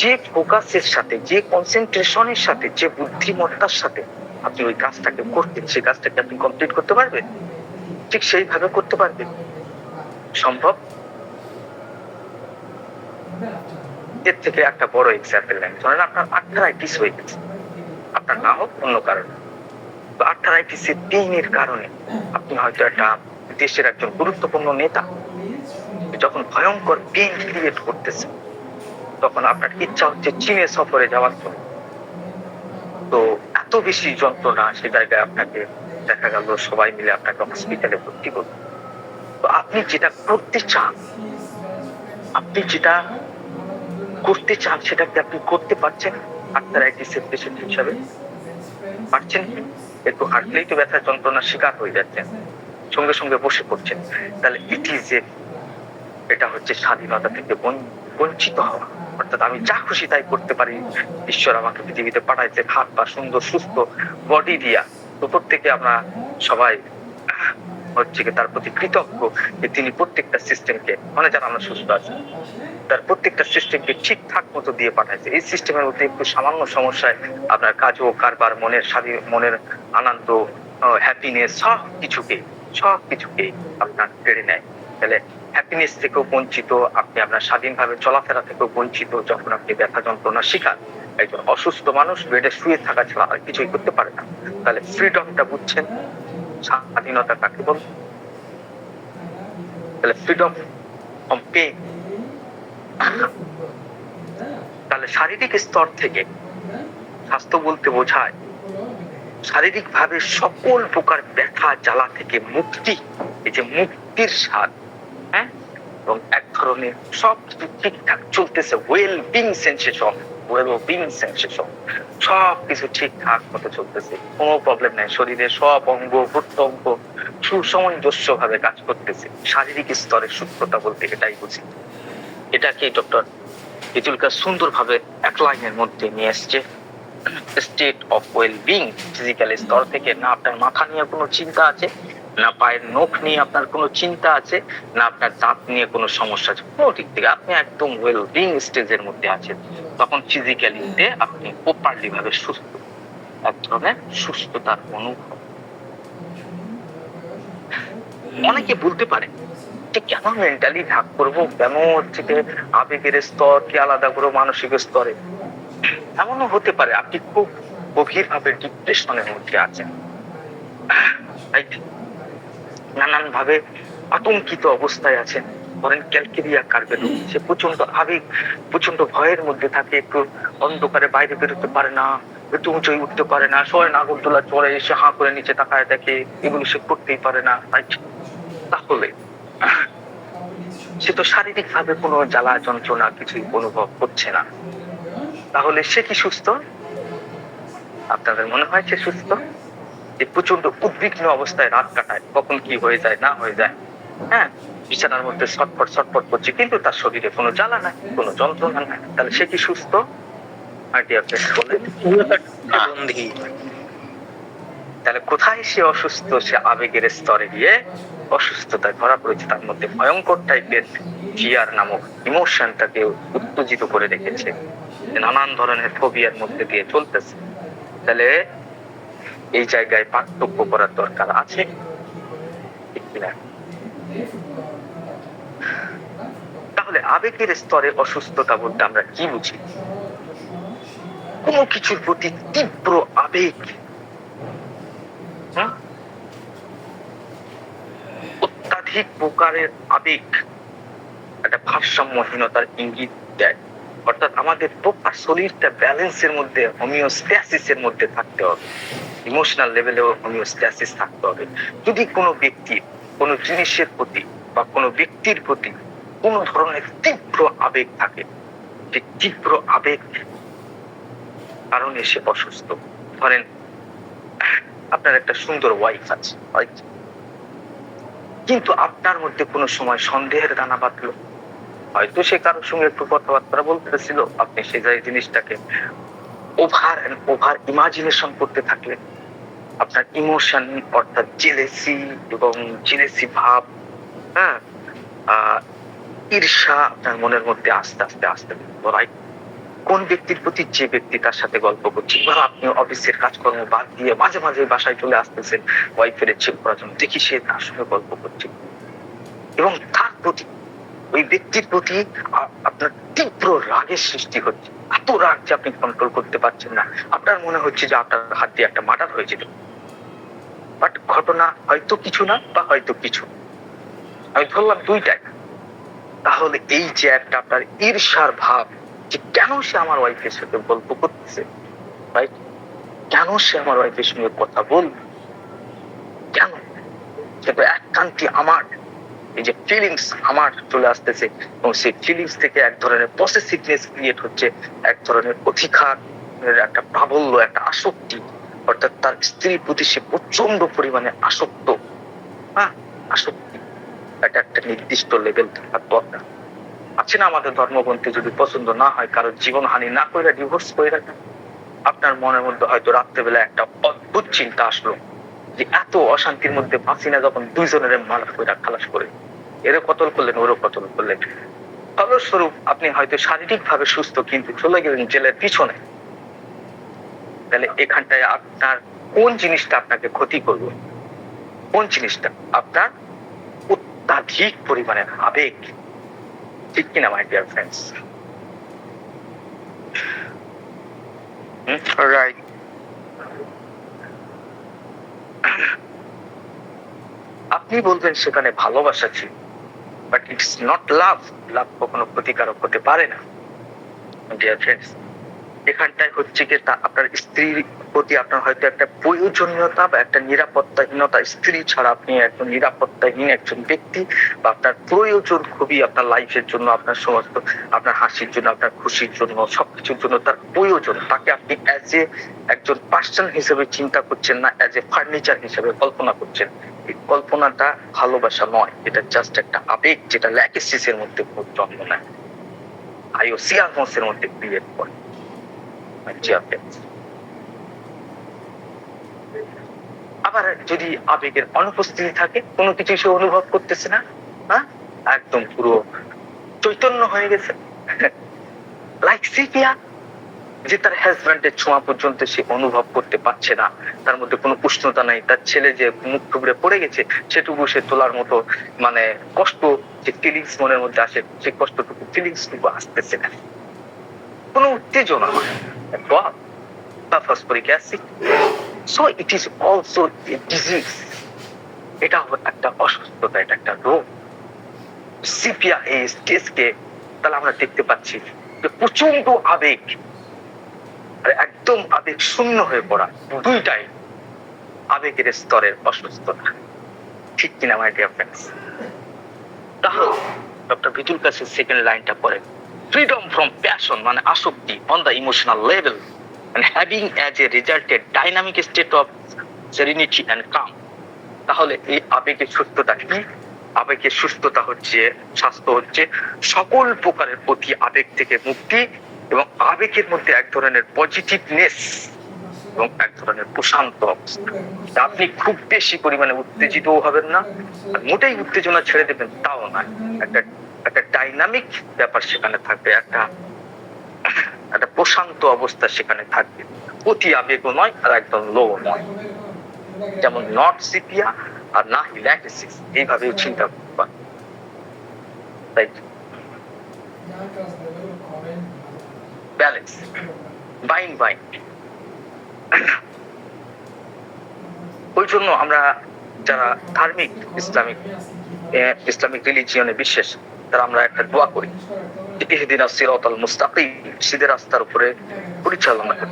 যে ফোকাসের সাথে, যে কনসেন্ট্রেশনের সাথে, যে বুদ্ধিমত্তার সাথে আপনি ওই কাজটাকে করতেন, সেই কাজটাকে আপনি কমপ্লিট করতে পারবেন? ঠিক সেইভাবে করতে পারবেন? সম্ভব? এর থেকে একটা বড় এক্সাম্পল নেন। ধরেন আপনার আর্থারাইটিস হয়ে গেছে, আপনার না হোক অন্য কারণে, আর্থারাইটিসের পেইনের কারণে আপনি হয়তো একটা দেশের একজন গুরুত্বপূর্ণ নেতা, যখন ভয়ঙ্কর পেইন ক্রিয়েট করতেছে, তখন আপনার ইচ্ছা হচ্ছে চীনে সফরে যাওয়ার জন্য। তো এত বেশি যন্ত্রণা, সে জায়গায় আপনাকে দেখা গেল সবাই মিলে আপনাকে হসপিটালে ভর্তি করল। তো আপনি যেটা করতে চান, সেটা কি আপনি করতে পারছেন আর্থারাইটিসের পেশেন্ট হিসাবে? পারছেন কি? একটু হাঁটলেই তো ব্যথা যন্ত্রণার শিকার হয়ে যাচ্ছেন, সঙ্গে সঙ্গে বসে পড়ছেন। তাহলে এটা হচ্ছে স্বাধীনতা থেকে বঞ্চিত হওয়া। অর্থাৎ আমি যা খুশি তাই করতে পারি, ঈশ্বর আমাকে পৃথিবীতে পাঠাইছে হাত পা সুন্দর সুস্থ বডি দিয়া। তো প্রত্যেকে আমরা সবাই হচ্ছে কি তার প্রতি কৃতজ্ঞ যে তিনি প্রত্যেকটা সিস্টেমকে, মানে যারা আমরা সুস্থ আছি, তার প্রত্যেকটা সিস্টেমকে ঠিকঠাক মতো দিয়ে পাঠাইছে। এই সিস্টেমের মধ্যে একটু সামান্য সমস্যায় আপনার কাজ ও কারবার, মনের আনন্দ, হ্যাপিনেস সব কিছুকে আপনার কেড়ে নেয়। তাহলে হ্যাপিনেস থেকেও বঞ্চিত আপনি, আপনার স্বাধীনভাবে চলাফেরা থেকেও বঞ্চিত যখন আপনি ব্যথা যন্ত্রণার শিকার। একজন অসুস্থ মানুষ বেডে শুয়ে থাকা ছাড়া আর কিছুই করতে পারে না। তাহলে ফ্রিডমটা বুঝছেন, স্বাধীনতা কাকে বল? তাহলে ফ্রিডম ফ্রম পেইন। তাহলে শারীরিক স্তর থেকে স্বাস্থ্য বলতে বোঝায় শারীরিক ভাবে সকল প্রকার ব্যথা জ্বালা থেকে মুক্তি। এই যে মুক্তির স্বাদ, হ্যাঁ, এবং এক ধরনের সব ঠিকঠাক চলতেছে, ওয়েল বিং সেন্সেশন, সব কিছু ঠিকঠাক মতো চলতেছে, কোনো প্রবলেম নাই। শরীরের সব অঙ্গ প্রত্যঙ্গ সুসমঞ্জস্য ভাবে কাজ করতেছে। শারীরিক স্তরের সুস্থতা বলতে এটাই বুঝি। এটাকে ডক্টর ইতুলকার সুন্দরভাবে এক লাইনের মধ্যে নিয়ে এসছে। State of well being, physical স্তর থেকে। না আপনার মাথা নিয়ে কোনো চিন্তা আছে, না পায়ের নখ নিয়ে আপনার কোনো চিন্তা আছে, না আপনার দাঁত নিয়ে কোনো সমস্যা আছে, কোনো দিক থেকে আপনি একদম ওয়েল বিং স্টেজের মধ্যে আছেন। তখন ফিজিক্যালিতে আপনি প্রপারলি ভাবে সুস্থ, এক ধরনের সুস্থতার অনুভব। অনেকে বলতে পারে যে কেন মেন্টালি ভাগ করবো, কেন হচ্ছে আবেগের স্তর কি আলাদা করবো মানসিক স্তরে? এমনও হতে পারে আপনি খুব গভীর ভাবে ডিপ্রেশনের মধ্যে আছেন, নানান ভাবে আতঙ্কিত অবস্থায় আছেন। ধরেন ক্যালকেরিয়া কার্বেলো, সে প্রচন্ড আবেগ, প্রচন্ড ভয়ের মধ্যে থাকে, একটু অন্ধকারে বাইরে বেরোতে পারে না, একটু উঁচুই উঠতে পারে না, শোয় নাগরদোলা চড়ে এসে হাঁ করে নিচে তাকায় দেখে, এগুলো সে করতেই পারে না। তাহলে সে তো শারীরিক ভাবে কোনো জ্বালা যন্ত্রণা কিছুই অনুভব করছে না। তাহলে সে কি সুস্থ? আপনাদের মনে হয় সে সুস্থ? যে প্রচন্ড উদ্বিগ্ন অবস্থায় রাত কাটায়, কখন কি হয়ে যায় না হয়ে যায়, হ্যাঁ, বিছানার মধ্যে ছটফট করছে, কিন্তু তার শরীরে কোনো জ্বালা নাই, কোনো যন্ত্রণা নাই। তাহলে সে কি সুস্থ? তাহলে কোথায় সে অসুস্থ? সে আবেগের স্তরে গিয়ে অসুস্থতায় ধরা পড়েছে। তার মধ্যে ভয়ঙ্কর টাইপের ফিয়ার নামক ইমোশনটাকে উত্তেজিত করে রেখেছে, নানান ধরনের ফোবিয়ার মধ্যে দিয়ে চলতেছে। তাহলে এই জায়গায় পার্থক্য করার দরকার আছে, ঠিক কিনা? তাহলে আবেগের স্তরে অসুস্থতা বলতে আমরা কি বুঝি? কোনো কিছুর প্রতি তীব্র আবেগ, অত্যাধিক প্রকারের আবেগ একটা ভারসাম্যহীনতার ইঙ্গিত দেয়। অর্থাৎ আমাদের প্রপার শরীরটা ব্যালেন্সের মধ্যে, হোমিওস্ট্যাসিসের মধ্যে থাকতে হবে, ইমোশনাল লেভেলেও হোমিওস্ট্যাসিস থাকতে হবে। যদি কোনো ব্যক্তির কোনো জিনিসের প্রতি বা কোনো ব্যক্তির প্রতি কোনো ধরনের তীব্র আবেগ থাকে, যে তীব্র আবেগ কারণে সে অসুস্থ। ধরেন আপনার একটা সুন্দর ওয়াইফ আছে, কিন্তু আপনার মধ্যে কোনো সময় সন্দেহের দানা বাঁধলো, হয়তো সে কারোর সঙ্গে একটু কথাবার্তা বলতেছিল, আপনি সেই জিনিসটাকে ওভার ইমাজিনেশন করতে থাকলেন। আপনার ইমোশন অর্থাৎ জেলেসি ভাব, হ্যাঁ, ঈর্ষা আপনার মনের মধ্যে আস্তে আস্তে ধরাই। কোন ব্যক্তির প্রতি? যে ব্যক্তি তার সাথে গল্প করছে, বা আপনি অফিসের কাজকর্ম বাদ দিয়ে মাঝে মাঝে বাসায় চলে আসতেছেন ওয়াইফের চেক করার জন্য, দেখি সে তার সঙ্গে গল্প করছে, এবং তার প্রতি, ওই ব্যক্তির প্রতি আপনার তীব্র রাগের সৃষ্টি হচ্ছে। এত রাগ যে আপনি কন্ট্রোল করতে পারছেন না, আপনার মনে হচ্ছে যে আপনার হাত দিয়ে একটা মার্ডার হয়ে যেত। বাট ঘটনা হয়তো কিছু না, বা হয়তো কিছু, আমি ধরলাম দুইটাই। তাহলে এই যে একটা আপনার ঈর্ষার ভাব, যে কেন সে আমার ওয়াইফের সাথে গল্প করতেছে, রাইট? কেন সে আমার ওয়াইফের সঙ্গে কথা বলবে, কেন? সেটা একান্তই আমার এই যে ফিলিংস আমার চলে আসতেছে, এবং সেই ফিলিংস থেকে এক ধরনের পসেসিভনেস ক্রিয়েট হচ্ছে, এক ধরনের অধিকারের একটা প্রাবল্য, একটা আসক্তি, অর্থাৎ তার স্ত্রীর প্রতি সে প্রচন্ড পরিমাণে আসক্ত। হ্যাঁ, আসক্তি এটা একটা নির্দিষ্ট লেভেল থাকার দরকার আছে না? আমাদের ধর্মগ্রন্থে যদি পছন্দ না হয় কারোর জীবন হানি না করে ডিভোর্স করে রাখেন, আপনার মনের মধ্যে হয়তো রাত্রেবেলা একটা অদ্ভুত চিন্তা আসলো যে এত অশান্তির মধ্যে বাঁচি না যখন দুইজনের মারা করে খালাস করে, এরও কতল করলেন ওরও কতল করলেন, ফলস্বরূপ আপনি হয়তো শারীরিক ভাবে সুস্থ কিন্তু চলে গেলেন জেলের পিছনে। তাহলে এখানটায় আপনার কোন জিনিসটা আপনাকে ক্ষতি করবে? কোন জিনিসটা? আপনার অত্যাধিক পরিমাণের আবেগ, ঠিক কিনা মাই ডিয়ার ফ্রেন্ডস? রাইট। আপনি বলবেন সেখানে ভালোবাসা ছিল, বাট ইটস নট লাভ। লাভ কখনো ক্ষতিকারক হতে পারে না ডিয়ার ফ্রেন্ডস। এখানটায় হচ্ছে কি, তা আপনার স্ত্রীর প্রতি আপনার হয়তো একটা প্রয়োজনীয়তা বা একটা নিরাপত্তাহীনতা, স্ত্রী ছাড়া আপনি একজন নিরাপত্তাহীন একজন ব্যক্তি, বা আপনার প্রয়োজন খুবই আপনার লাইফের জন্য, আপনার সমস্ত, আপনার হাসির জন্য, আপনার খুশির জন্য, সবকিছুর জন্য তার প্রয়োজন। তাকে আপনি অ্যাজ এ একজন পার্সন হিসেবে চিন্তা করছেন না, অ্যাজ এ ফার্নিচার হিসেবে কল্পনা করছেন। এই কল্পনাটা ভালোবাসা নয়, এটা জাস্ট একটা আবেগ যেটা ল্যাকেসিসের মধ্যে জন্ম নেয়, আইওসিয়াসমসের মধ্যে ক্রিয়েট করে। আবার যদি আবেগের অনুপস্থিতি থাকে, কোনো কিছু সে অনুভব করতেছে না, হ্যাঁ, একদম পুরো চৈতন্য হয়ে গেছে, লাইক সিপিয়া, যে তার হাজব্যান্ডের ছোঁয়া পর্যন্ত সে অনুভব করতে পারছে না, তার মধ্যে কোনো উষ্ণতা নাই, তার ছেলে যে মুখ টুকরে পড়ে গেছে সেটুকু সে তোলার মতো মানে কষ্ট, যে ফিলিংস মনের মধ্যে আসে, সেই কষ্টটুকু ফিলিংস টুকু আসতেছে না, কোনো উত্তেজনা নয়। Phosphoric acid, so it is also a disease. এটা একটা অসুস্থতা, এটা একটা রোগ। সিপিয়া এই স্টেজকে তাহলে আমরা দেখতে পাচ্ছি যে প্রচন্ড আবেগ আর একদম আবেগ শূন্য হয়ে পড়া, দুইটাই আবেগের স্তরের অসুস্থতা, ঠিক কিনা মাই ডিয়ার ফ্রেন্ডস? তাহলে ডক্টর ভিতুল কাছের সেকেন্ড লাইনটা পড়ে, ফ্রিডম ফ্রম প্যাশন মানে আসক্তি on the emotional level and having as a result a dynamic state of serenity and calm. তাহলে এই আবেগের সুস্থতা কি? আবেগের সুস্থতা হচ্ছে, স্বাস্থ্য হচ্ছে সকল প্রকারের প্রতি আবেগ থেকে মুক্তি, এবং আবেগের মধ্যে এক ধরনের পজিটিভনেস এবং এক ধরনের প্রশান্ত অবস্থা। আপনি খুব বেশি পরিমাণে উত্তেজিতও হবেন না, আর মোটেই উত্তেজনা ছেড়ে দেবেন তাও নয়, একটা ডাইনামিক ব্যাপার সেখানে থাকবে, একটা প্রশান্ত অবস্থা সেখানে থাকবে, অতি আবেগও নয় আর একদম লো নয়, যেমন নট সিপিয়া আর না ল্যাকেসিস, এইভাবে চিন্তা করবা, তাই ব্যালেন্স, বাইন। ওই জন্য আমরা যারা ধার্মিক ইসলামিক রিলিজিয়নে বিশ্বাস, তারা আমরা একটা দোয়া করি, ইহদিনাস সিরাতাল মুস্তাকিম, সিধে রাস্তার উপরে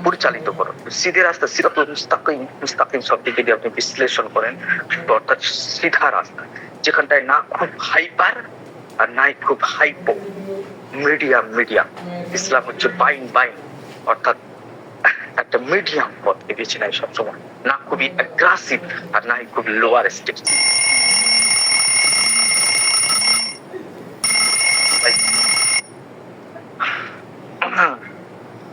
পরিচালিত করো। সিধে রাস্তা, সিরাতুল মুস্তাকিম শব্দকে যদি আপনি বিশ্লেষণ করেন, অর্থাৎ সিধা রাস্তা, যেখানটায় না খুব হাইপার আর নাই খুব হাইপো, মিডিয়াম। ইসলাম হচ্ছে বাইন, অর্থাৎ একটা মিডিয়াম পথকে বেছে নেয় সবসময়, না খুবই অ্যাগ্রেসিভ আর নাই খুব লোয়ার স্টেজ।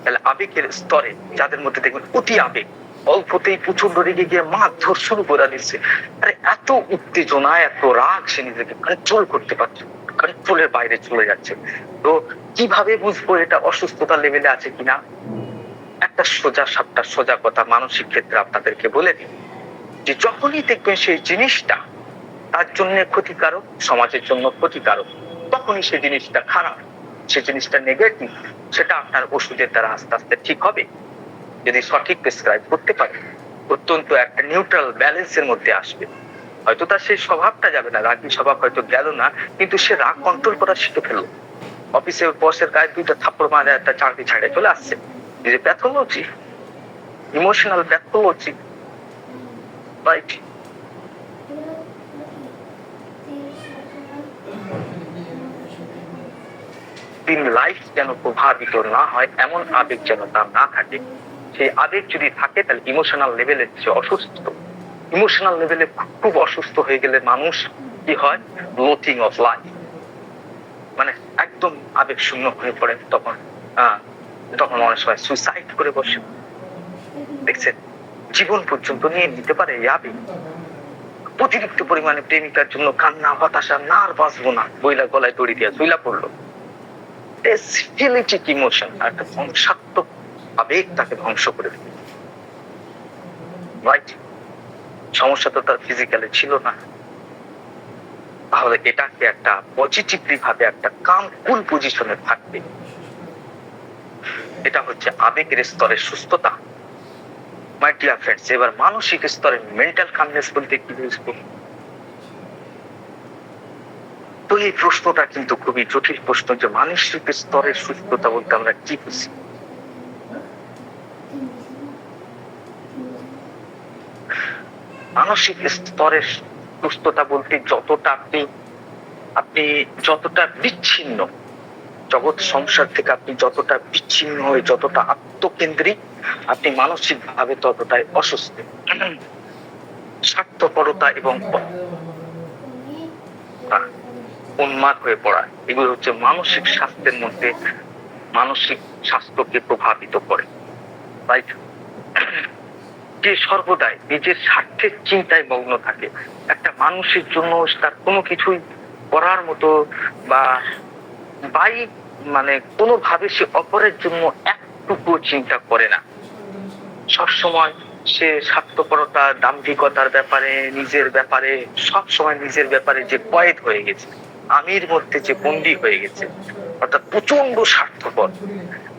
তাহলে আবেগের স্তরে যাদের মধ্যে দেখবেন অতি আবেগ, অল্পতেই প্রচন্ড রেগে গিয়ে মারধর শুরু করে দিচ্ছে, আরে এত উত্তেজনা, এত রাগ, সে নিজেকে কন্ট্রোল করতে পারছে, কন্ট্রোলের বাইরে চলে যাচ্ছে। তো কিভাবে বুঝবো এটা অসুস্থতা লেভেলে আছে কিনা? একটা সোজা কথা মানসিক ক্ষেত্রে আপনাদেরকে বলে দিই, যে যখনই দেখবেন সেই জিনিসটা তার জন্য ক্ষতিকারক, সমাজের জন্য ক্ষতিকারক, তখনই সেই জিনিসটা খারাপ, সেই জিনিসটা নেগেটিভ, সেটা আপনার ওষুধের দ্বারা আস্তে আস্তে ঠিক হবে যদি সঠিক প্রেসক্রাইব করতে পারে, অত্যন্ত একটা নিউট্রাল ব্যালেন্সের মধ্যে আসবে। হয়তো তার সেই স্বভাবটা যাবে না, রাগী স্বভাব হয়তো গেল না, কিন্তু সে রাগ কন্ট্রোল করা শিখে ফেললো, অফিসে বসের গায়ে 2টা থাপ্পড় মারে একটা চাকরি ছাড়ে চলে আসছে। এই যে pathology, emotional pathology, right? Life যেন প্রভাবিত না হয়, এমন আবেগ যেন তার না থাকে। সেই আবেগ যদি থাকে তাহলে ইমোশনাল লেভেলে সে অসুস্থ। ইমোশনাল লেভেলে খুব অসুস্থ হয়ে গেলে মানুষ কি হয়, লোথিং অফ লাইফ, মানে একদম আবেগ শূন্য হয়ে পড়ে। তখন অনেক সময় সুইসাইড করে বসে, দেখছেন, জীবন পর্যন্ত নিয়ে নিতে পারে এই আবেগ। অতিরিক্ত পরিমাণে প্রেমিকার জন্য কান্না, হতাশা, না আর বাঁচবো না, বইলা গলায় দড়ি দিয়ে শুইলা পড়লো। সিলেটিক ইমোশন, একটা ধ্বংসাত্মক আবেগ তাকে ধ্বংস করে দিল, রাইট? সমস্যা তো তার ফিজিক্যালি ছিল না। তাহলে এটাকে একটা পজিটিভলি ভাবে একটা কাম কুল পজিশনে থাকবে, এটা হচ্ছে আবেগের স্তরের সুস্থতা। মাই ডিয়ার ফ্রেন্ডস, এবার মানসিক স্তরের মেন্টাল কামনেস বলতে কি বুঝবো? তো এই প্রশ্নটা কিন্তু খুবই জটিল প্রশ্ন, যে মানসিক স্তরের সুস্থতা বলতে আমরা কি বুঝি? মানসিক স্তরের সুস্থতা বলতে যতটা আপনি যতটা বিচ্ছিন্ন জগৎ সংসার থেকে, আপনি যতটা বিচ্ছিন্ন হয়ে, যতটা আত্মকেন্দ্রিক, আপনি মানসিক ভাবে ততটাই অসুস্থ। স্বার্থপরতা এবং উন্মাদ হয়ে পড়া, এগুলো হচ্ছে মানসিক স্বাস্থ্যের মধ্যে, মানসিক স্বাস্থ্যকে প্রভাবিত করে, রাইট? যে সর্বদাই নিজের স্বার্থের চিন্তায় মগ্ন থাকে, একটা মানুষের জন্য তার কোনো কিছুই করার মতো বা মানে কোনোভাবে সে অপরের জন্য একটুকু চিন্তা করে না। সবসময় সে স্বার্থপরতা, দাম্ভিকতার ব্যাপারে, নিজের ব্যাপারে, সবসময় নিজের ব্যাপারে যে কয়েদ হয়ে গেছে, আমির মধ্যে যে বন্দী হয়ে গেছে, অর্থাৎ প্রচন্ড স্বার্থপর,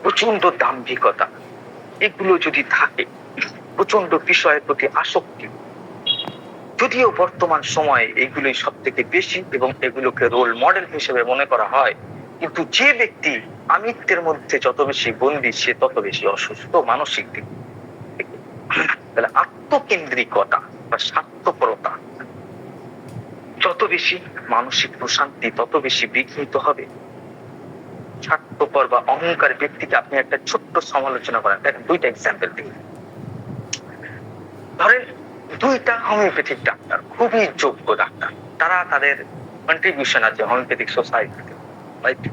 প্রচন্ড দাম্ভিকতা, এগুলো যদি থাকে, প্রচন্ড বিষয়ের প্রতি আসক্তি, যদিও বর্তমান সময়ে এগুলোই সব থেকে বেশি এবং এগুলোকে রোল মডেল হিসেবে মনে করা হয়, কিন্তু যে ব্যক্তি আমিত্বের মধ্যে যত বেশি বন্দী, সে তত বেশি অসুস্থ মানসিক দিক। তাহলে আত্মকেন্দ্রিকতা বা স্বার্থপরতা যত বেশি, মানসিক প্রশান্তি তত বেশি বিঘ্নিত হবে। স্বার্থপর বা অহংকার ব্যক্তিকে আপনি একটা ছোট্ট সমালোচনা করেন, দেখেন 2টা এক্সাম্পল দিই। ধরেন 2টা হোমিওপ্যাথিক ডাক্তার, খুবই যোগ্য ডাক্তার, তারা তাদের কন্ট্রিবিউশন আছে হোমিওপ্যাথিক সোসাইটিতে, রাইট?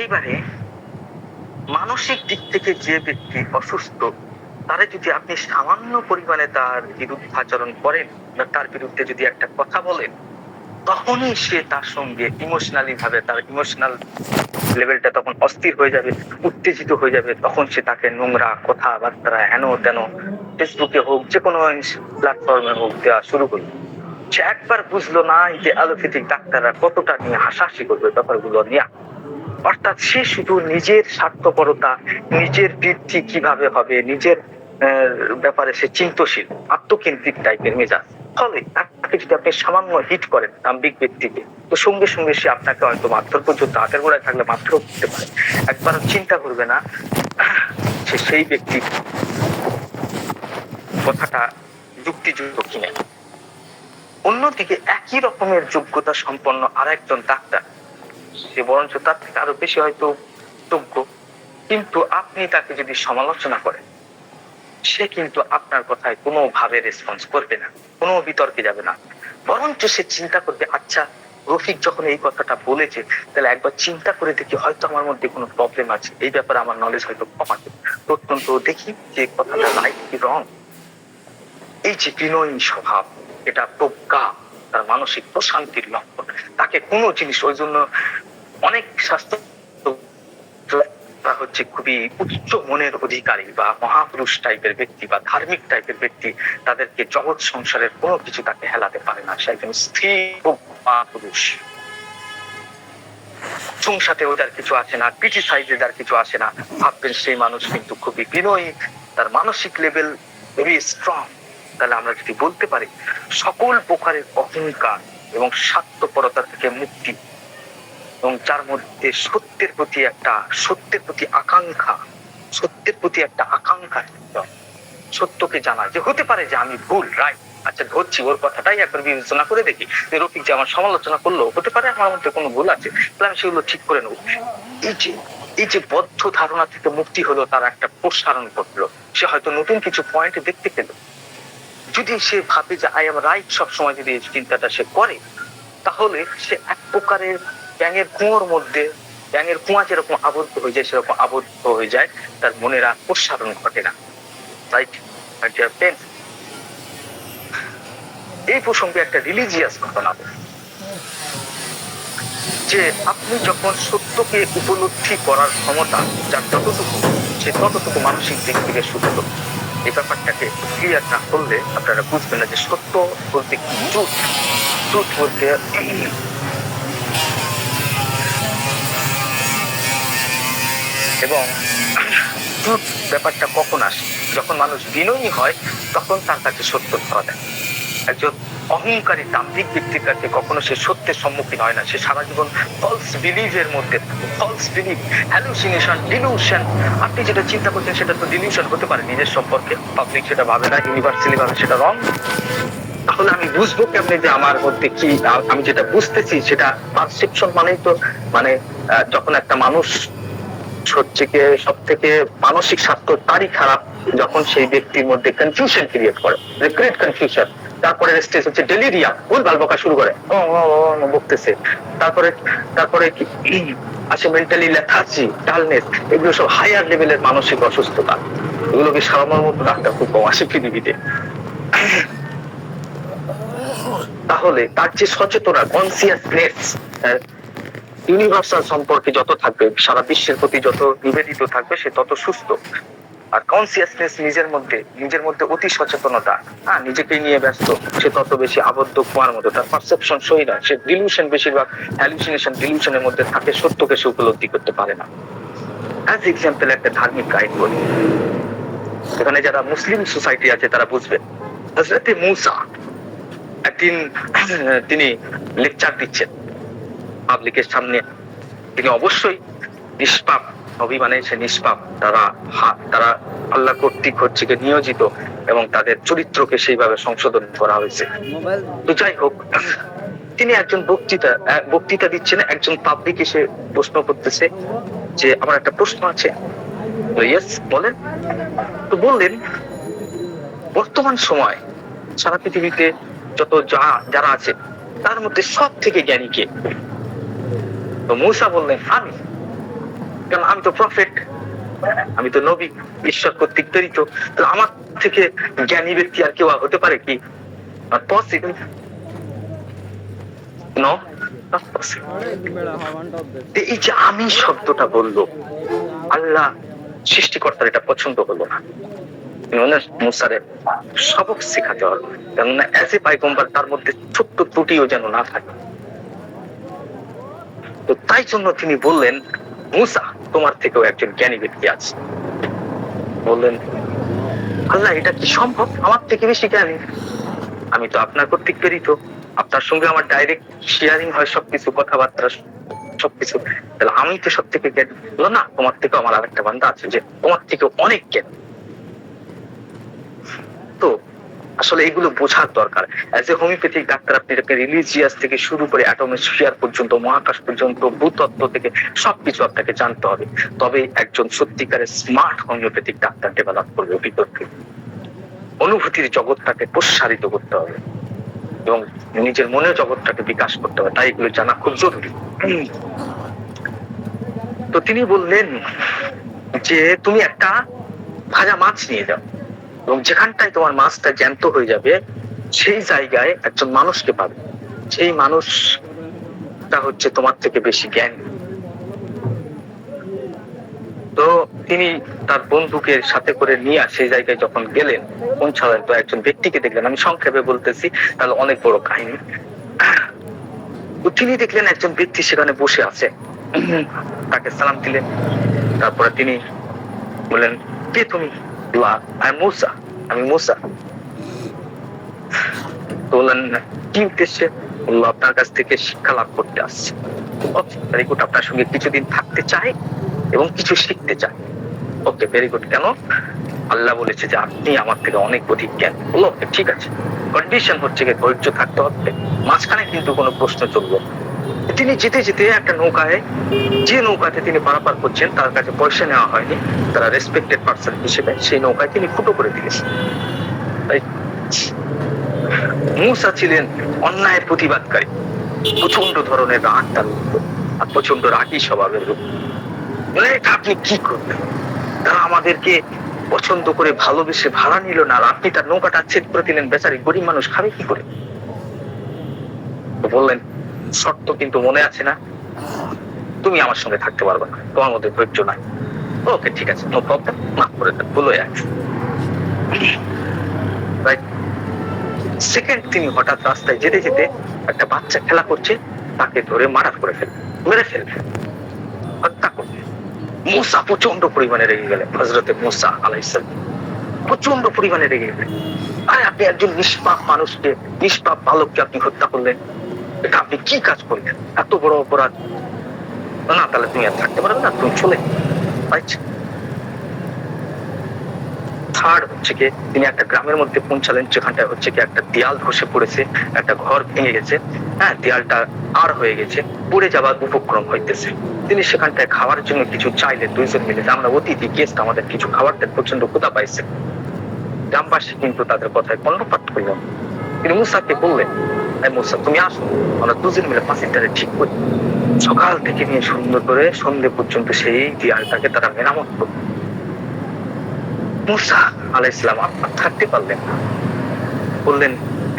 এইবারে মানসিক দিক থেকে যে ব্যক্তি অসুস্থ, তারা যদি আপনি সামান্য পরিমাণে তার বিরুদ্ধাচরণ করেন বা তার বিরুদ্ধে যদি একটা কথা বলেন, তখনই সে তার সঙ্গে ইমোশনালি ভাবে, তার ইমোশনাল লেভেলটা তখন অস্থির হয়ে যাবে, উত্তেজিত হয়ে যাবে। তখন সে তাকে নোংরা কথাবার্তা হেন তেন, ফেসবুকে হোক, যে কোনো প্ল্যাটফর্মে হোক, দেওয়া শুরু করবে। সে একবার বুঝলো না যে অ্যালোপ্যাথিক ডাক্তাররা কতটা নিয়ে হাসাহাসি করবে ব্যাপারগুলো নিয়ে। অর্থাৎ সে শুধু নিজের স্বার্থপরতা, নিজের বৃদ্ধি কিভাবে হবে, নিজের ব্যাপারে সে চিন্তাশীল, আত্মকেন্দ্রিক টাইপের মেজাজ। ফলে তাকে যদি আপনি সামান্য হিট করেন দাম্ভিক ব্যক্তিকে, তো সঙ্গে সঙ্গে সে আপনাকে হয়তো মারধর পর্যন্ত, হাতের গোড়ায় থাকলে মারধর করতে পারে। একবার চিন্তা করবে না সে সেই ব্যক্তি কথাটা যুক্তিযুক্ত কিনা। অন্যদিকে একই রকমের যোগ্যতা সম্পন্ন আর একজন ডাক্তার, সে বরঞ্চ তার থেকে আরো বেশি হয়তো যোগ্য, কিন্তু আপনি তাকে যদি সমালোচনা করেন, সে কিন্তু আপনার কথায় কোনোভাবে রেসপন্স করবে না, কোনো বিতর্কে যাবে না। বরঞ্চ সে চিন্তা করবে, আচ্ছা রফিক যখন এই কথাটা বলেছে, তাহলে একবার চিন্তা করে দেখি, হয়তো আমার মধ্যে কোনো প্রবলেম আছে, এই ব্যাপারে আমার নলেজ হয়তো কম আছে, প্রত্যন্ত দেখি যে কথাটা রাইট কি রং। এই যে বিনয়ী স্বভাব, এটা প্রজ্ঞা, তার মানসিক প্রশান্তির লক্ষণ। তাকে কোনো জিনিস, ওই জন্য অনেক স্বাস্থ্য হচ্ছে খুবই উচ্চ মনের অধিকারী বা মহাপুরুষ টাইপের ব্যক্তি বা ধার্মিক টাইপের ব্যক্তি, তাদেরকে জগৎ সংসারের কোনো কিছু তাকে হেলাতে পারে না। সে একজন স্থির মহাপুরুষ, সংসারে ওদের কিছু আসে না, ক্রিটিসাইজে তার কিছু আসে না। ভাববেন সেই মানুষ কিন্তু খুবই বিনয়ী, তার মানসিক লেভেল ভেরি স্ট্রং। তাহলে আমরা যদি বলতে পারি সকল প্রকারের অহংকার এবং স্বার্থপরতা থেকে মুক্তি, এবং যার মধ্যে সত্যের প্রতি একটা আকাঙ্ক্ষা থাকতে হবে। সত্যকে জানা যে হতে পারে যে আমি ভুল, রাইট, আচ্ছা ধরছি ওর কথাটাই একবার বিবেচনা করে দেখি যে রফিক যে আমার সমালোচনা করলো, হতে পারে আমার মধ্যে কোনো ভুল আছে, তাহলে আমি সেগুলো ঠিক করে নেবো। এই যে বদ্ধ ধারণা থেকে মুক্তি হলো, তার একটা প্রসারণ ঘটলো, সে হয়তো নতুন কিছু পয়েন্ট দেখতে পেল। যদি সে ভাবে যে আই এম রাইট সবসময়, যদি এই চিন্তাটা সে করে, তাহলে সে এক প্রকারের ব্যাঙের কুয়া যেরকম আবদ্ধ হয়ে যায় সেরকম আবদ্ধ হয়ে যায়, তার মনের আর প্রসারণ ঘটে না। রাইট? এই প্রসঙ্গে একটা রিলিজিয়াস ঘটনা, যে আপনি যখন সত্যকে উপলব্ধি করার ক্ষমতা যার যতটুকু, সে ততটুকু মানসিক দিক থেকে সুস্থ। এই ব্যাপারটাকে ক্লিয়ার না করলে আপনারা বুঝবেন না যে সত্য বলতে কি, ট্রুথ বলতে এবং ট্রুথ ব্যাপারটা কখন আসে, যখন মানুষ বিনয়ী হয় তখন তার কাছে সত্য ধরা দেয়। একজন অহংকারী দাম্ভিক ব্যক্তির কাছে কখনো সে সত্যের সম্মুখীন হয় না, সে সারা জীবন ফলস বিলিভের মধ্যে থাকে। False belief, hallucination, delusion. আপনি যেটা চিন্তা করছেন সেটা তো ডিলিউশন হতে পারে নিজের সম্পর্কে, পাবলিক সেটা ভাবে না, ইউনিভার্সালি ভাবে সেটা রং। তাহলে আমি বুঝবো কেমনে যে আমার মধ্যে কি, আমি যেটা বুঝতেছি সেটা পারসেপশন। মানেই তো যখন একটা মানুষ হচ্ছে কি সব থেকে মানসিক স্বাস্থ্য তারই খারাপ যখন সেই ব্যক্তির মধ্যে কনফিউশন ক্রিয়েট করে, গ্রেট কনফিউশন। তারপরে স্টেজ হচ্ছে ডেলিরিয়া, ভুলভাল বকা শুরু করে, বকতেছে। তারপরে কি আছে মেন্টালি লেথার্জি, ডালনেস। এগুলো সব হায়ার লেভেলের মানসিক অসুস্থতা। এগুলোকে সারানোর মতো ডাক্তার খুব কম আসে পৃথিবীতে। তাহলে তার যে সচেতনা, কনসিয়াসনেস ইউনিভার্সাল সম্পর্কে যত থাকবে, সারা বিশ্বের প্রতি যত নিবেদিত থাকবে, সে তত সুস্থ। আর কনসিয়াসনেস নিজের মধ্যে অতি সচেতনতা, নিজেকে নিয়ে ব্যস্ত, সে তত বেশি আবদ্ধ কুয়ার মতো। তার পারসেপশন সই না, সে ডিলিউশন, বেশিরভাগ হ্যালুসিনেশন, ডিলিউশনের মধ্যে থাকে, সত্যকে সে উপলব্ধি করতে পারে না। অ্যাজ এক্সাম্পল একটা ধার্মিক কাহিনী বলি, এখানে যারা মুসলিম সোসাইটি আছে তারা বুঝবে। হযরত মূসা একদিন তিনি লেকচার দিচ্ছেন পাবলিকের সামনে। তিনি অবশ্যই নিষ্পাপ, নবী মানে সে নিষ্পাপ, তারা আল্লাহ কর্তৃক হচ্ছে নিয়োজিত এবং তাদের চরিত্রকে সেইভাবে সংশোধন করা হয়েছে। তো যাই হোক, তিনি একজন বক্তৃতা দিচ্ছেন, একজন পাবলিক এসে প্রশ্ন করতেছে যে আমার একটা প্রশ্ন আছে। ইয়েস বলেন। তো বললেন, বর্তমান সময় সারা পৃথিবীতে যত যারা আছে তার মধ্যে সব থেকে জ্ঞানী কে? তো মূসা বললেন আমি, কারণ আমি তো প্রফেট, আমি তো নবী, ঈশ্বর কর্তৃক প্রেরিত। তো আমার থেকে জ্ঞানী ব্যক্তি আর কেউ হতে পারে কি? Possible no. এই যে আমি শব্দটা বললো, আল্লাহ সৃষ্টিকর্তার এটা পছন্দ হলো না। মুসারে সবক শেখাতে হবে, কেননা এজ এ পয়গম্বর তার মধ্যে ছোট্ট ত্রুটিও যেন না থাকে। তো তাই জন্য তিনি বললেন, মূসা তোমার থেকেও একজন জ্ঞানী ব্যক্তি আছে। বললেন, আল্লাহ এটা কি সম্ভব? আমার থেকে বেশি জ্ঞানী? আমি তো আপনার কর্তৃক প্রেরিত, আপনার সঙ্গে আমার ডাইরেক্ট শেয়ারিং হয় সবকিছু, কথাবার্তা সবকিছু, তাহলে আমি তো সব থেকে জ্ঞানী। বললো না, তোমার থেকে আমার আরেকটা বান্দা আছে যে তোমার থেকে অনেক জ্ঞানী। তো আসলে এগুলো বোঝার দরকার। অ্যাজ এ হোমিওপ্যাথিক ডাক্তার আপনি রিলিজিয়াস থেকে শুরু করে অ্যাটমোস্ফিয়ার পর্যন্ত, মহাকাশ পর্যন্ত, ভূতত্ত্ব থেকে সবকিছু আপনাকে জানতে হবে। তবে একজন সত্যিকারের স্মার্ট হোমিওপ্যাথিক ডাক্তার ডেভেলপ করবে ভিতর থেকে। অনুভূতির জগৎটাকে প্রসারিত করতে হবে এবং নিজের মনের জগৎটাকে বিকাশ করতে হবে। তাই এগুলো জানা খুব জরুরি। তো তিনি বললেন যে তুমি একটা ভাজা মাছ নিয়ে যাও এবং যেখানটায় তোমার মাছটা জ্যান্ত হয়ে যাবে সেই জায়গায় একজন মানুষকে পাবে, সেই মানুষটা হচ্ছে তোমার থেকে বেশি জ্ঞানী। তো তিনি তার বন্ধুকে সাথে করে নিয়ে সেই জায়গায় যখন গেলেন, পৌঁছালেন, তো একজন ব্যক্তিকে দেখলেন। আমি সংক্ষেপে বলতেছি, তাহলে অনেক বড় কাহিনী। তো তিনি দেখলেন একজন ব্যক্তি সেখানে বসে আছে, তাকে সালাম দিলেন। তারপরে তিনি বললেন, কে তুমি? মূসা, আমি মূসা। বললেন কি উদ্দেশ্যে? বললো আপনার কাছ থেকে শিক্ষা লাভ করতে আসছে। ওকে ভেরি গুড, আপনার সঙ্গে কিছুদিন থাকতে চাই এবং কিছু শিখতে চাই। Okay very good. কেন? আল্লাহ বলেছে যে আপনি আমার থেকে অনেক অধিক জ্ঞান। বলো ওকে ঠিক আছে, কন্ডিশন হচ্ছে কি ধৈর্য থাকতে হবে, মাঝখানে কিন্তু কোনো প্রশ্ন চলবে না। তিনি যেতে যেতে একটা নৌকায়, যে নৌকাতে তিনি পারাপার করছেন তার কাছে পয়সা নেওয়া হয়নি, তারা রেসপেক্টেড পার্সন হিসেবে সেই নৌকায় তিনি ফুটো করে দিয়েছেন। তাই মূসা ছিলেন অন্যায়ের প্রতিবাদকারী, প্রচন্ড ধরনের রাগ তার উপর, আর প্রচন্ড রাগী স্বভাবের লোক। বলে এটা আপনি কি করবেন? তারা আমাদেরকে পছন্দ করে ভালোবেসে ভাড়া নিল না, আর আপনি তার নৌকাটা ছেদ করে দিলেন, বেচারি গরিব মানুষ খাবে কি করে? বললেন শর্ত কিন্তু মনে আছে না, তুমি আমার সঙ্গে থাকতে পারবে না, তোমার মধ্যে ধৈর্য নাই। ওকে ঠিক আছে, নো প্রবলেম, মাফ করে দেন, ভুল হয়ে গেছে। সেকেন্ড তিনি হঠাৎ রাস্তায় যেতে যেতে একটা বাচ্চা খেলা করছে, তাকে ধরে মার্ডার করে ফেলবে, মেরে ফেলবে, হত্যা করবে। মূসা প্রচন্ড পরিমাণে রেগে গেলেন, হযরতে মূসা আলাইহিস সালাম প্রচন্ড পরিমাণে রেগে গেলেন। আরে আপনি একজন নিষ্পাপ মানুষকে, নিষ্পাপ বালককে আপনি হত্যা করলেন, এটা আপনি কি কাজ করলেন? এত বড় অপরাধ। না তাহলে তুমি আর থাকতে পারবে না, তুমি চলে। আচ্ছা, থার্ড হচ্ছে কি তিনি একটা গ্রামের মধ্যে পৌঁছালেন, যেখানটায় হচ্ছে কি একটা দেয়াল ধসে পড়েছে, একটা ঘর ভেঙে গেছে, হ্যাঁ দেয়ালটা আর হয়ে গেছে, পড়ে যাওয়ার উপক্রম হইতেছে। তিনি সেখানটায় খাওয়ার জন্য কিছু চাইলেন, দুইজন মিলে, আমরা অতিথি গেস্ট, আমাদের কিছু খাবার দেন, প্রচন্ড ক্ষুধা পাইছে। গ্রামবাসী কিন্তু তাদের কথায় কর্ণপাত করলেন। তিনি মূসাকে বললেন, মূসা তুমি আসো, আমরা দুজন মিলে পাঁচিলটারে ঠিক করি। সকাল থেকে নিয়ে সুন্দর করে সন্ধ্যে পর্যন্ত সেই দেয়ালটাকে তারা মেরামত করল। মূসা আলাইহিস সালাম আপনার থাকতে পারলেন না, বললেন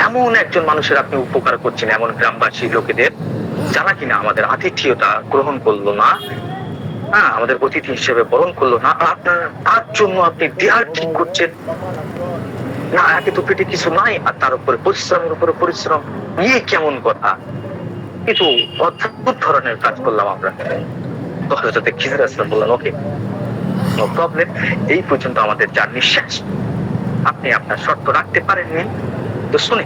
এমন একজন মানুষের আপনি উপকার করছেন, এমন গ্রামবাসী লোকেদের যারা কিনা আমাদের আতিথেয়তা গ্রহণ করলো না, হ্যাঁ আমাদের অতিথি হিসেবে বরণ করলো না, আপনার তার জন্য আপনি দেয়াল ঠিক করছেন না? একে তো পেটে কিছু নাই, আর তার উপরে পরিশ্রমের উপরে পরিশ্রম, নিয়ে কেমন কথা? কিন্তু অদ্ভুত ধরনের কাজ করলাম আমরা। তো হযরত খিজির আলাইহিস সালাম বললেন ওকে নো প্রবলেম, এই পর্যন্ত আমাদের জার্নি শেষ, আপনি আপনার শর্ত রাখতে পারেননি। তো শুনে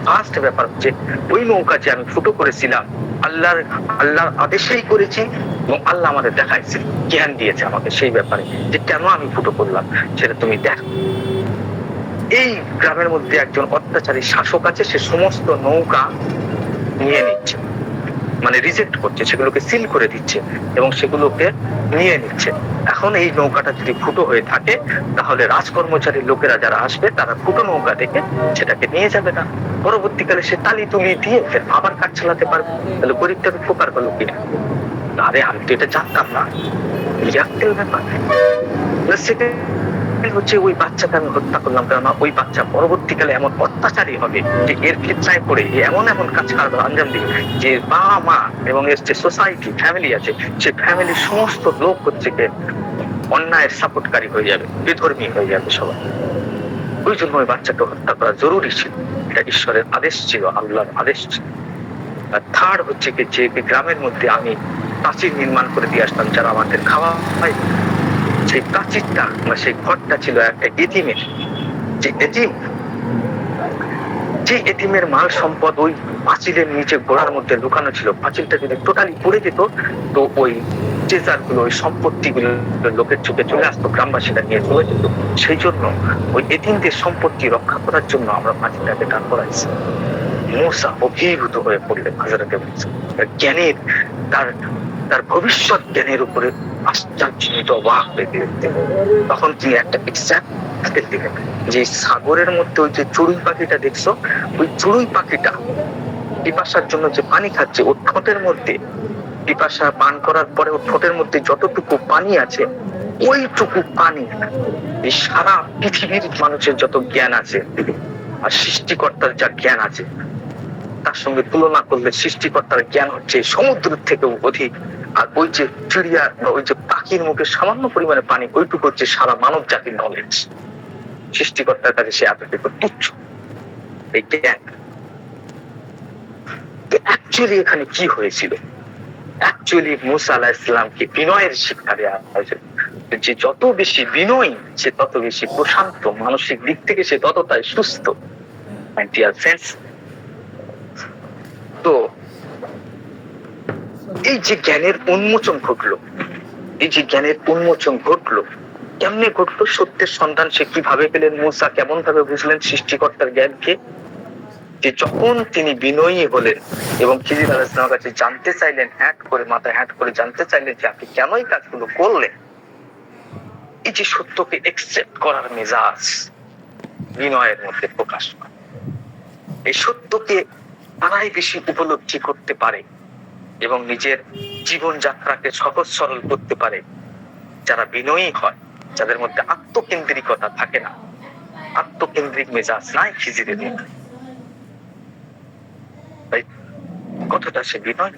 ফার্স্ট ব্যাপার হচ্ছে ওই নৌকা যে আমি ফুটো করেছিলাম আল্লাহর আদেশেই করেছি, এবং আল্লাহ আমাদের দেখাইছে, জ্ঞান দিয়েছে আমাকে সেই ব্যাপারে যে কেন আমি ফুটো করলাম, সেটা তুমি দেখো। এই গ্রামের মধ্যে একজন অত্যাচারী শাসক আছে, সে সমস্ত নৌকা নিয়ে নিচ্ছে, মানে রিজেক্ট করছে, সেগুলোকে সিল করে দিচ্ছে এবং সেগুলোকে নিয়ে নিচ্ছে। এখন এই নৌকাটা যদি ফুটো হয়ে থাকে তাহলে রাজকর্মচারীর লোকেরা যারা আসবে তারা ফুটো নৌকা দেখে সেটাকে নিয়ে যাবে না, পরবর্তীকালে সে তালি তুলি দিয়ে ফের আবার কাজ চালাতে পারবে। তাহলে গরিবটাকে উপকার করলো কিনা? আরে আমি তো এটা জানতাম না, ব্যাপার সেটা হচ্ছে ওই বাচ্চাকে আমি হত্যা করলাম, কারণ ওই বাচ্চা পরবর্তীকালে এমন অত্যাচারী হবে যে এর ফিতনায় পড়ে এমন এমন কাজ আঞ্জাম দিবে যে বাবা মা এবং এর যে সোসাইটি ফ্যামিলি আছে, সে ফ্যামিলির সমস্ত লোক হচ্ছে অন্যায়ের সাপোর্টকারী হয়ে যাবে, বেধর্মী হয়ে যাবে সবাই। ওই জন্য ওই বাচ্চাকে হত্যা করা জরুরি ছিল, এটা ঈশ্বরের আদেশ ছিল, আল্লাহর আদেশ ছিল। আর থার্ড হচ্ছে কি যে গ্রামের মধ্যে আমি প্রাচীর নির্মাণ করে দিয়ে আসতাম যারা আমাদের খাওয়া হয়, সেই প্রাচীরটা বা সেই ঘরটা ছিল একটা এতিমের, যে এতিমের মাল সম্পদ ওই পাঁচিলের নিচে গোড়ার মধ্যে লুকানো ছিল। পাঁচিলটা যদি টোটালি পড়ে যেত তো ওই ট্রেজারগুলো, ওই সম্পত্তিগুলো লোকের চোখে চলে আসতো, গ্রামবাসীরা নিয়ে চলে যেত। সেই জন্য ওই এতিমদের সম্পত্তি রক্ষা করার জন্য আমরা পাঁচিলটাকে দান করাইছি। মূসা অভিভূত হয়ে পড়লেন, হযরত মূসা জ্ঞানের, তার ভবিষ্যৎ জ্ঞানের উপরে আশ্চর্যজনিত অবাক হয়ে গেলেন। তখন তিনি একটা এক্সাম্পল দিলেন যে সাগরের মধ্যে ওই যে চড়ুই পাখিটা দেখছো, ওই চড়ুই পাখিটা পিপাসার জন্য যে পানি খাচ্ছে, ওর ঠোঁটের মধ্যে পিপাসা পান করার পরে ওর ঠোঁটের মধ্যে যতটুকু পানি আছে, ওইটুকু পানি এই সারা পৃথিবীর মানুষের যত জ্ঞান আছে আর সৃষ্টিকর্তার যা জ্ঞান আছে তার সঙ্গে তুলনা করলে সৃষ্টিকর্তার জ্ঞান হচ্ছে সমুদ্রের থেকেও অধিক। আর ওই যে চিড়িয়া বা ওই যে পাখির মুখে সামান্য পরিমাণে পানি, ওইটুকু হচ্ছে সারা মানব জাতির নলেজ। সৃষ্টিকর্তার কাছে সে এতটুকু তুচ্ছ এই জ্ঞান। অ্যাকচুয়ালি এখানে কি হয়েছিল? অ্যাকচুয়ালি মূসা আলাইহিস সালামকে বিনয়ের শিক্ষা দেওয়া হয়েছে, যে যত বেশি বিনয়ী সে তত বেশি প্রশান্ত, মানসিক দিক থেকে সে ততটাই সুস্থ। মাই ডিয়ার ফ্রেন্ডস, তো এই যে জ্ঞানের উন্মোচন ঘটলো, এই যে জ্ঞানের উন্মোচন ঘটলো, কেমনে ঘটলো? সত্যের সন্ধান সে কিভাবে পেলেন? মূসা কেমন ভাবে বুঝলেন সৃষ্টিকর্তার জ্ঞানকে? যে যখন তিনি বিনয়ী হলেন এবং খিজির আলাইহিস সালামের কাছে জানতে চাইলেন, মাথায় হ্যাট করে জানতে চাইলেন যে আপনি কেন এই কাজগুলো করলেন, এই যে সত্যকে একসেপ্ট করার মেজাজ বিনয়ের মধ্যে প্রকাশ পায়। এই সত্যকে তারাই বেশি উপলব্ধি করতে পারে এবং নিজের জীবনযাত্রাকে সহজ সরল করতে পারে যারা বিনয়ী হয়, যাদের মধ্যে আত্মকেন্দ্রিকতা থাকে না, আত্মকেন্দ্রিক মেজাজ নাই খিজিরের মধ্যে। কতটা সে বিনয়!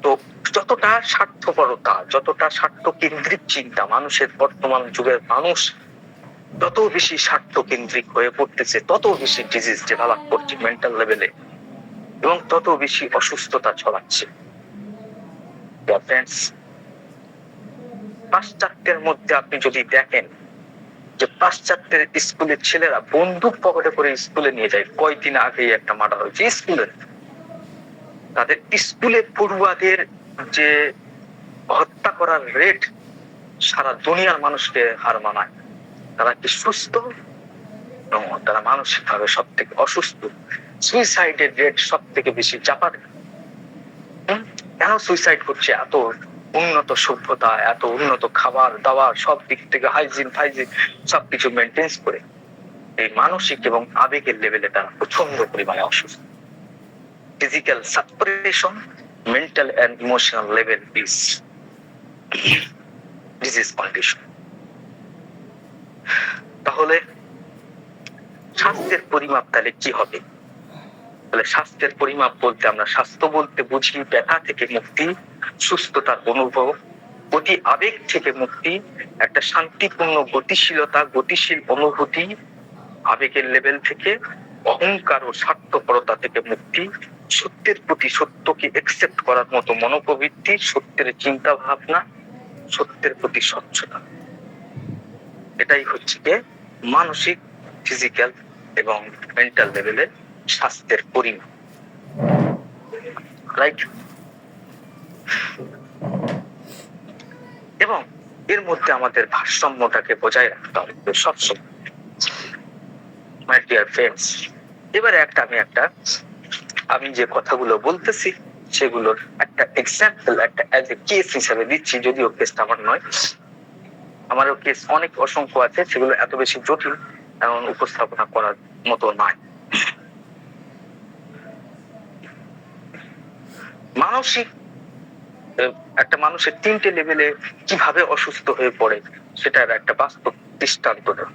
তো যতটা স্বার্থপরতা, যতটা স্বার্থকেন্দ্রিক চিন্তা, মানুষের বর্তমান যুগের মানুষ তত বেশি স্বার্থকেন্দ্রিক হয়ে পড়তেছে, তত বেশি ডিজিজ ডেভেলপ করছে মেন্টাল লেভেলে এবং তত বেশি অসুস্থতা ছড়াচ্ছে। পাশ্চাত্যের মধ্যে আপনি যদি দেখেন যে পাশ্চাত্যের স্কুলের ছেলেরা বন্দুক পকেটে করে স্কুলে নিয়ে যায়। কয়েকদিন আগেই একটা মার্ডার হয়েছে স্কুলের। তাদের স্কুলে পড়ুয়াদের যে হত্যা করার রেট সারা দুনিয়ার মানুষকে হার মানায়। তারা কি সুস্থ? তারা মানসিক ভাবে সব থেকে অসুস্থ। সুইসাইডের রেট সব থেকে বেশি জাপানে। কেন সুইসাইড করছে? এত উন্নত সভ্যতা, এত উন্নত খাবার দাবার, সব দিক থেকে হাইজিন সবকিছু মেনটেন করে এই মানসিক এবং আবেগের লেভেলে তারা প্রচন্ড পরিমাণে অসুস্থ। Physical separation, mental and emotional level is disease condition. তাহলে স্বাস্থ্যের পরিমাপ তাহলে কি হবে? তাহলে স্বাস্থ্যের পরিমাপ বলতে আমরা স্বাস্থ্য বলতে বুঝি ব্যথা থেকে মুক্তি, সুস্থতার অনুভব, অতি আবেগ থেকে মুক্তি, একটা শান্তিপূর্ণ গতিশীলতা, গতিশীল অনুভূতি, আবেগের লেভেল থেকে, অহংকার ও স্বার্থপরতা থেকে মুক্তি, সত্যের প্রতি সত্যকে একসেপ্ট করার মতো মনোপ্রবৃত্তি, সত্যের চিন্তা ভাবনা, সত্যের প্রতি স্বচ্ছতা। এটাই হচ্ছে যে মানসিক, ফিজিক্যাল এবং মেন্টাল লেভেলে স্বাস্থ্যের পরিমাপ। রাইট? এবং এর মধ্যে আমাদের ভারসাম্যটাকে বজায় রাখতে হবে সবসময়। মাই ডিয়ার ফ্রেন্ডস, এবারে আমি যে কথাগুলো বলতেছি সেগুলোর একটা এক্সাম্পল, একটা অ্যাজ এ কেস হিসেবে দিচ্ছি, যদিও কেসটা আমার নয়। আমারও কেস অনেক অসংখ্য আছে, সেগুলো এত বেশি জটিল এমন উপস্থাপনা করার মতো নয়। মানসিক একটা মানুষের 3টে লেভেলে কিভাবে অসুস্থ হয়ে পড়ে সেটার একটা বাস্তব দৃষ্টান্ত দেব।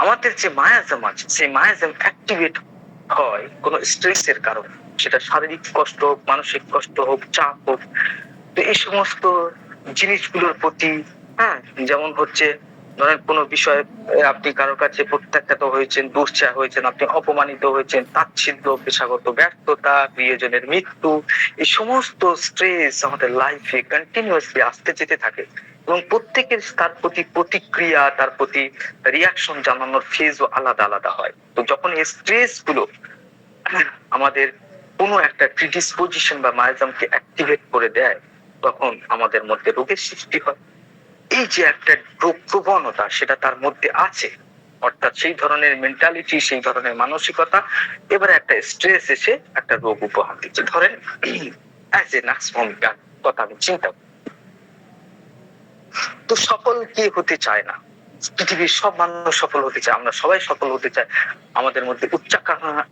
আমাদের যে মায়াজাম আছে, সেই মায়াজাম অ্যাক্টিভেট হয় কোনো স্ট্রেসের কারণে, সেটা শারীরিক কষ্ট হোক, মানসিক কষ্ট হোক, চাপ হোক। তো এই সমস্ত জিনিসগুলোর প্রতি, যেমন হচ্ছে ধরেন কোনো বিষয়ে আপনি কারোর কাছে প্রত্যাখ্যাত হয়েছেন, দুশ্চা হয়েছেন, আপনি অপমানিত হয়েছেন, তাচ্ছিল্য, পেশাগত ব্যর্থতা, প্রিয়জনের মৃত্যু, এই সমস্ত স্ট্রেস আমাদের লাইফে কন্টিনিউয়াসলি আসতে যেতে থাকে এবং প্রত্যেকের তার প্রতি প্রতিক্রিয়া, তার প্রতি রিয়াকশন জানানোর ফেজও আলাদা আলাদা হয়। তো যখন এই স্ট্রেস গুলো আমাদের কোনো একটা প্রিডিসপোজিশন বা মায়াজামকে অ্যাক্টিভেট করে দেয়, তখন আমাদের মধ্যে রোগের সৃষ্টি হয়। এই যে একটা রোগ প্রবণতা সেটা তার মধ্যে আছে, অর্থাৎ সেই ধরনের মেন্টালিটি, সেই ধরনের মানসিকতা, এবারে একটা স্ট্রেস এসে একটা রোগ উপহার দিচ্ছে। ধরেন অ্যাজ এ নাক্সভমিকার কথা আমি চিন্তা করি, তো সফল কে হতে চায় না? পৃথিবীর সব মানুষ সফল হতে চায়, আমরা সবাই সফল হতে চাই। আমাদের মধ্যে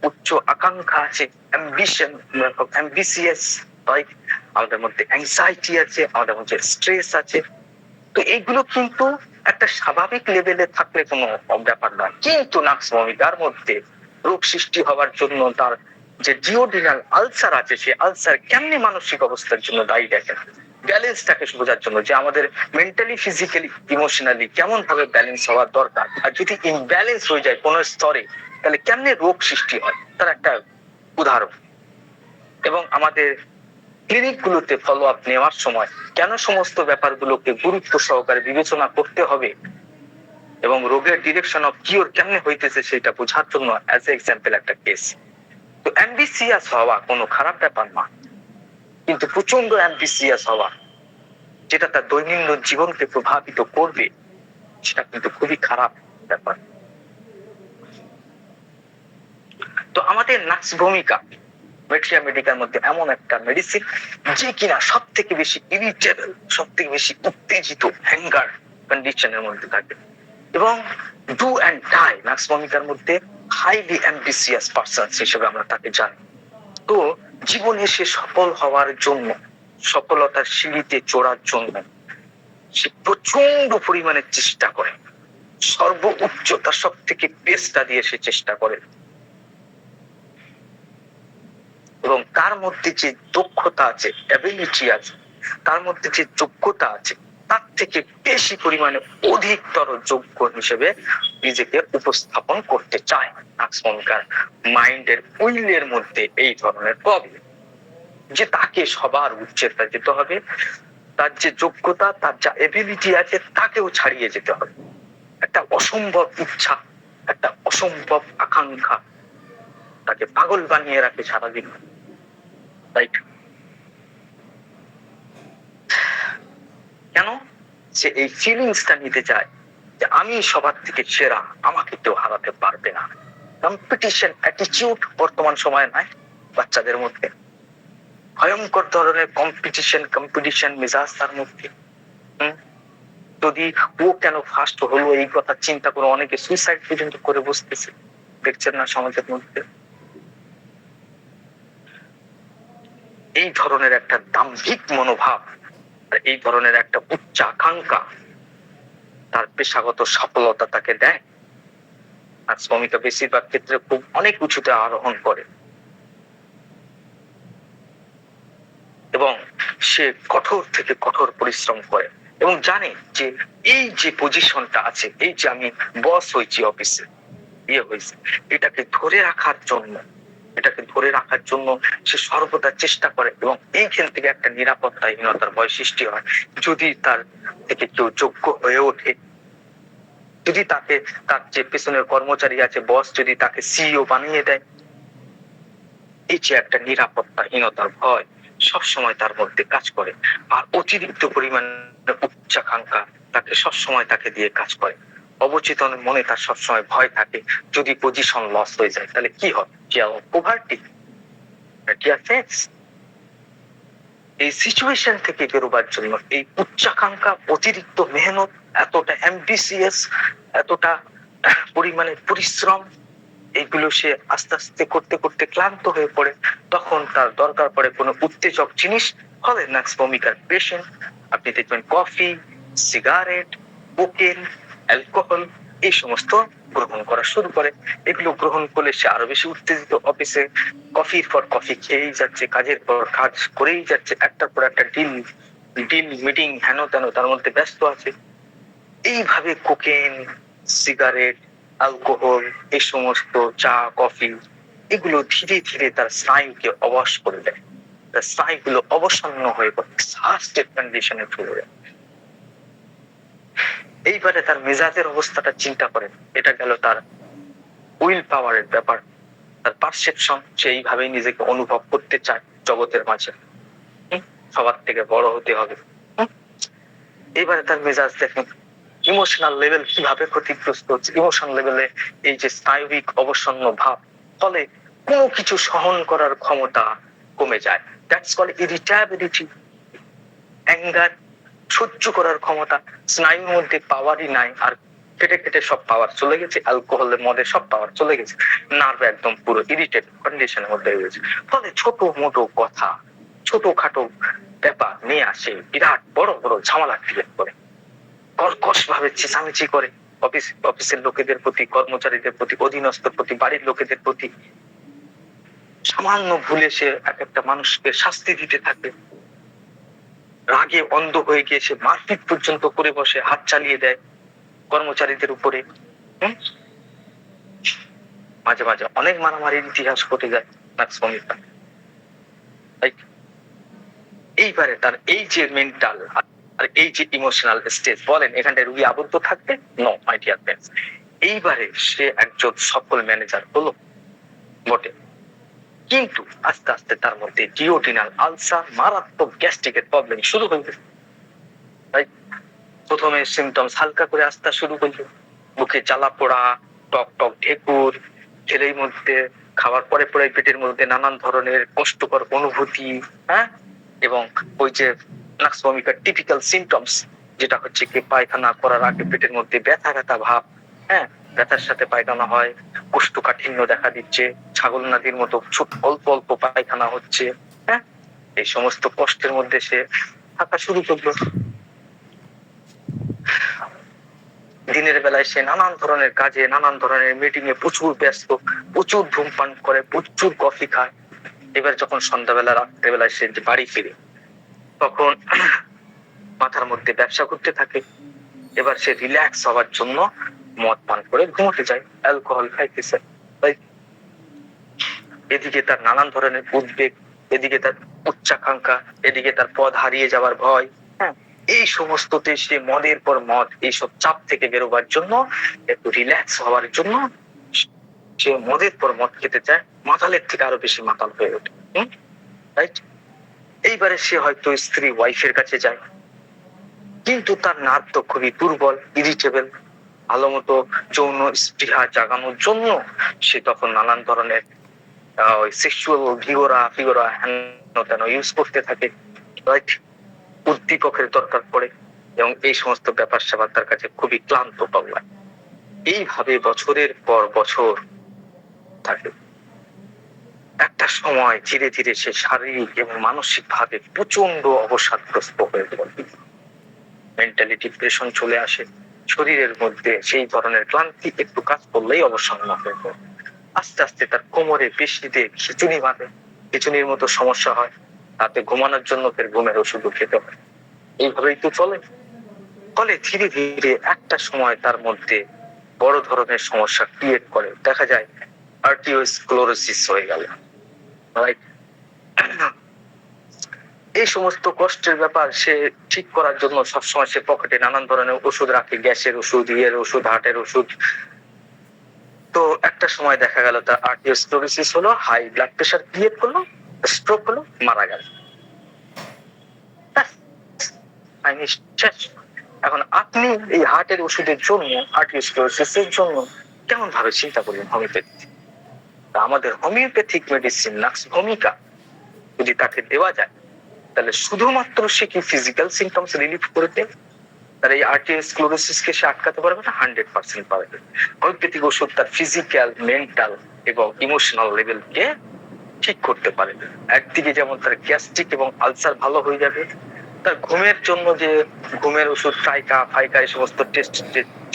উচ্চ আকাঙ্ক্ষা আছে, অ্যাম্বিশন, অ্যাম্বিসিয়াস, রাইট? আমাদের মধ্যে অ্যাংজাইটি আছে, আমাদের মধ্যে স্ট্রেস আছে। তো এইগুলো কিন্তু একটা স্বাভাবিক লেভেলে থাকলে কোনো ব্যাপার নয়, কিন্তু নাক্সভমিকার মধ্যে রোগ সৃষ্টি হওয়ার জন্য তার যে ডিওডিনাল আলসার আছে, সেই আলসার কেমনি মানসিক অবস্থার জন্য দায়ী দেখেন, ব্যালেন্সটাকে বোঝার জন্য যে আমাদের মেন্টালি, ফিজিক্যালি, ইমোশনালি কেমন ভাবে ব্যালেন্স হওয়া দরকার। আর যদি ইমব্যালেন্স হয়ে যায় কোনো স্তরে, তাহলে কেমনে রোগ সৃষ্টি হয় তার একটা উদাহরণ। এবং আমাদের ক্লিনিক গুলোতে ফলো আপ নেওয়ার সময় কেন সমস্ত ব্যাপারগুলোকে গুরুত্ব সহকারে বিবেচনা করতে হবে এবং রোগের ডিরেকশন অফ কিওর কেমনে হইতেছে সেটা বোঝার জন্য অ্যাজ এ এক্সাম্পল একটা কেস। তো অ্যাম্বিসিয়াস হওয়া কোনো খারাপ ব্যাপার না, কিন্তু প্রচন্ড অ্যাম্বিসিয়াস হওয়া, যেটা তার দৈনন্দিন জীবনকে প্রভাবিত করবে, সেটা কিন্তু খুবই খারাপ ব্যাপার। তো আমাদের নার্স ভূমিকা মেট্রিয়া মেডিকার মধ্যে এমন একটা মেডিসিন যে কিনা সব থেকে বেশি ইরিটেবল, সব থেকে বেশি উত্তেজিত হ্যাঙ্গার কন্ডিশনের মধ্যে থাকে, এবং ডু অ্যান্ড ডাই নার্স ভূমিকার মধ্যে হাইলি অ্যাম্বিসিয়াস পারসন হিসেবে আমরা তাকে জানি। তো জীবনে সে সফল হওয়ার জন্য, সফলতার সিঁড়িতে চড়ার জন্য সে প্রচন্ড পরিমাণে চেষ্টা করে, সর্বোচ্চ তার সব থেকে বেস্টটা দিয়ে সে চেষ্টা করে, এবং তার মধ্যে যে দক্ষতা আছে, অ্যাবিলিটি আছে, তার মধ্যে যে যোগ্যতা আছে, তার থেকে বেশি পরিমাণে অধিকতর যোগ্য হিসেবে নিজেকে উপস্থাপন করতে চায়। নার্সভূমিকার মাইন্ডের উইলের মধ্যে এই ধরনের প্রবলেম, যে তাকে সবার উচ্চতা যেতে হবে, তার যে যোগ্যতা, তার যা এবিলিটি আছে তাকেও ছাড়িয়ে যেতে হবে। একটা অসম্ভব ইচ্ছা, একটা অসম্ভব আকাঙ্ক্ষা তাকে পাগল বানিয়ে রাখে সারাদিন। রাইট? কেন? সে এই ফিলিংসটা নিতে চায় যে আমি সবার থেকে সেরা, আমাকে কেউ হারাতে পারবে না। কম্পিটিশন অ্যাটিটিউড বর্তমান সময়ে নাই বাচ্চাদের মধ্যে, ভয়ঙ্কর ধরনের কম্পিটিশন মেজাজ তার মধ্যে। যদি ও কেন ফার্স্ট হলো এই কথা চিন্তা করে অনেকে সুইসাইড পর্যন্ত করে বসতেছে, দেখছেন না সমাজের মধ্যে? এই ধরনের একটা দাম্ভিক মনোভাব আর এই ধরনের একটা উচ্চ আকাঙ্ক্ষা তার পেশাগত সফলতা তাকে দেয়। আর শ্রমিকা বেশিরভাগ ক্ষেত্রে খুব অনেক উঁচুতে আরোহণ করে, এবং সে কঠোর থেকে কঠোর পরিশ্রম করে এবং জানে যে এই যে পজিশনটা আছে, এই যে আমি বস হয়েছি অফিসে, হয়েছে, এটাকে ধরে রাখার জন্য সে সর্বদা চেষ্টা করে, এবং এইখান থেকে একটা নিরাপত্তাহীনতার ভয় সৃষ্টি হয়। যদি তার থেকে কেউ যোগ্য হয়ে ওঠে, যদি তাকে, তার যে পেছনের কর্মচারী আছে, বস যদি তাকে সিইও বানিয়ে দেয়, এই যে একটা নিরাপত্তাহীনতার ভয় সবসময় তার মধ্যে কাজ করে, আর অতিরিক্ত পরিমাণে উচ্চাকাঙ্ক্ষা তাকে সবসময় তাকে দিয়ে কাজ করে। অবচেতন মনে তার সবসময় ভয় থাকে, যদি পজিশন লস হয়ে যায় তাহলে কি হবে, কি পভার্টি, কি ফেক্স। এই সিচুয়েশন থেকে বেরোবার জন্য এই উচ্চাকাঙ্ক্ষা, অতিরিক্ত মেহনত, এতটা অ্যাম্বিসিয়াস, এতটা পরিমাণে পরিশ্রম, এইগুলো সে আস্তে আস্তে করতে করতে ক্লান্ত হয়ে পড়ে। তখন তার দরকার পড়ে কোনো উত্তেজক জিনিস। ফলে নার্স ভূমিকার পেশেন্ট আপনি দেখবেন কফি, সিগারেট, কোকেন, অ্যালকোহল এই সমস্ত গ্রহণ করা শুরু করে। এগুলো গ্রহণ করলে সে আরো বেশি উত্তেজিত, অফিসে কফির পর কফি খেয়েই যাচ্ছে, কাজের পর কাজ করেই যাচ্ছে, একটার পর একটা ডিল মিটিং হেন তেন তার মধ্যে ব্যস্ত আছে। এইভাবে কোকেন, সিগারেট, অ্যালকোহল, এই সমস্ত চা, কফি, এগুলো ধীরে ধীরে তার স্নায়ুকে অবশ করে দেয়, তার স্নায়ুগুলো অবসন্ন হয়ে পড়ে, এক্সহাস্টেড কন্ডিশনে চলে যায়। এইবারে তার মেজাজের অবস্থাটা চিন্তা করেন, এটা গেল তার উইল পাওয়ারের ব্যাপার, তার পারসেপশন, সে এইভাবেই নিজেকে অনুভব করতে চায় জগতের মাঝে, সবার থেকে বড় হতে হবে। এইবারে তার মেজাজ দেখেন, ইমোশনাল লেভেল কিভাবে ক্ষতিগ্রস্ত হচ্ছে। ইমোশনাল লেভেলে এই যে স্নায়বিক অবসন্ন ভাব, ফলে কোনো কিছু সহন করার ক্ষমতা কমে যায়। দ্যাটস কল্ড ইরিটেবিলিটি, অ্যাঙ্গার, সহ্য করার ক্ষমতা। স্নায়ুর মধ্যে পাওয়ারই নাই, আর কেটে কেটে সব পাওয়ার চলে গেছে, অ্যালকোহলের মধ্যে সব পাওয়ার চলে গেছে, নার্ভ একদম পুরো ইরিটেড কন্ডিশনের মধ্যে রয়েছে। ফলে ছোট মোটো কথা, ছোটখাটো ব্যাপার নিয়ে আসে বিরাট বড় বড় ঝামেলা ক্রিয়েট করে, কর্কশ ভাবে চেঁচামেচি করে অফিসের লোকেদের প্রতি, কর্মচারীদের প্রতি, অধীনস্থর প্রতি, বাড়ির লোকেদের প্রতি। সামান্য ভুলে সে এক একটা মানুষকে শাস্তি দিতে থাকে, রাগে অন্ধ হয়ে গিয়ে সে মারপিট পর্যন্ত করে বসে, হাত চালিয়ে দেয় কর্মচারীদের উপরে। মাঝে মাঝে অনেক মারামারির ইতিহাস ঘটে যায় নার্সভূমিকা। এইবারে তার এই যে মেন্টাল আর এই যে ইমোশনাল স্টেজ, বলেন এখানটায় রুগী আবদ্ধ থাকবে? No my dear friends. এইবারে সে একজন সফল ম্যানেজার হলো বটে, কিন্তু আস্তে আস্তে তার মধ্যে ডিওডিনাল আলসার, মারাত্মক গ্যাস্ট্রিকের প্রবলেম শুরু হইবে। তাই প্রথমে সিমটমস হালকা করে আসতে শুরু করলো, বুকে জ্বালা পোড়া, টক টক ঢেকুর, ছেলের মধ্যে খাওয়ার পরে পরে পেটের মধ্যে নানান ধরনের কষ্টকর অনুভূতি, হ্যাঁ, এবং ওই যে নাক্সভমিকার টিপিক্যাল সিমটমস যেটা হচ্ছে কি পায়খানা করার আগে পেটের মধ্যে ব্যথা ব্যথা ভাব, হ্যাঁ, ব্যথার সাথে পায়খানা হয়, কোষ্ঠকাঠিন্য দেখা দিচ্ছে, ছাগল নাদির মতো ছোট অল্প অল্প পায়খানা হচ্ছে, হ্যাঁ, এই সমস্ত কষ্টের মধ্যে সে থাকা শুরু করলো। দিনের বেলায় সে নানান ধরনের কাজে, নানান ধরনের মিটিং এ প্রচুর ব্যস্ত, প্রচুর ধূমপান করে, প্রচুর কফি খায়। এবার যখন সন্ধ্যাবেলা রাত্রেবেলায় সে বাড়ি ফিরে, তখন মাথার মধ্যে ব্যবসা করতে থাকে। এবার সে রিল্যাক্স হওয়ার জন্য মদ পান করে ঘুমোতে যায়, অ্যালকোহল খাইতেছে। তাই এদিকে তার নানান ধরনের উদ্বেগ, এদিকে তার উচ্চাকাঙ্ক্ষা, এদিকে তার পদ হারিয়ে যাওয়ার ভয়, হ্যাঁ, এই সমস্ততে সে মদের পর মদ, এইসব চাপ থেকে বেরোবার জন্য, একটু রিল্যাক্স হওয়ার জন্য সে মদের পর মদ খেতে চায়, মাতালের থেকে আরো বেশি মাতাল হয়ে ওঠে। রাইট? এইবারে সে হয়তো স্ত্রী ওয়াইফের কাছে যায়, কিন্তু তার নার্ভ তো খুবই দুর্বল, ইরিটেবল, ভালো মতো যৌন স্পৃহা জাগানোর জন্য সে তখন নানান ধরনের সেক্সুয়াল ভিগোরা হেন তেন ইউজ করতে থাকে। রাইট? উদ্দীপকের দরকার পড়ে, এবং এই সমস্ত ব্যাপার স্যাপার তার কাছে খুবই ক্লান্ত পাওয়া। এইভাবে বছরের পর বছর থাকে। একটা সময় ধীরে ধীরে সে শারীরিক এবং মানসিক ভাবে প্রচন্ড অবসাদগ্রস্ত হয়ে পড়ে, মেন্টালি ডিপ্রেশন চলে আসে, শরীরের মধ্যে সেই ধরনের ক্লান্তি একটু কাজ করলেই অবসন্ন হয়ে পড়ে। আস্তে আস্তে তার কোমরে পেশিতে খিচুনি বাঁধে, খিচুনির মতো সমস্যা হয়, তাতে ঘুমানোর জন্য ফের ঘুমের ওষুধ খেতে হয়। এইভাবেই তো চলে। ফলে ধীরে ধীরে একটা সময় তার মধ্যে বড় ধরনের সমস্যা ক্রিয়েট করে, দেখা যায় আর্টিরিওস্ক্লেরোসিস হয়ে গেল। রাইট? এই সমস্ত কষ্টের ব্যাপার সে ঠিক করার জন্য সবসময় সে পকেটে নানান ধরনের ওষুধ রাখে, গ্যাসের ওষুধ, ইয়ের ওষুধ, হার্টের ওষুধ। তো একটা সময় দেখা গেল তার আর্টিরিওস্ক্লেরোসিস হলো, হাই ব্লাড প্রেশার ক্রিয়েট করলো, স্ট্রোক হলো, মারা গেল। এখন আপনি এই হার্টের ওষুধের জন্য, আর্টিরিওস্ক্লেরোসিসের জন্য কেমন ভাবে চিন্তা করবেন হোমিওপ্যাথি? আমাদের হোমিওপ্যাথিক মেডিসিন নাক্সভমিকা যদি তাকে দেওয়া যায়, তাহলে শুধুমাত্র সে কি ফিজিক্যাল সিমটমস রিলিফ করে দেয়, তার এই আর্টিরিওস্ক্লেরোসিস কে সে আটকাতে পারবে না? 100% পারবে। হোমিওপ্যাথিক ওষুধ তার ফিজিক্যাল, মেন্টাল এবং ইমোশনাল লেভেলকে ঠিক করতে পারে। একদিকে যেমন তার গ্যাস্ট্রিক এবং আলসার ভালো হয়ে যাবে, তার ঘুমের জন্য যে ঘুমের ওষুধ ট্রাইকা ফাইকা এই সমস্ত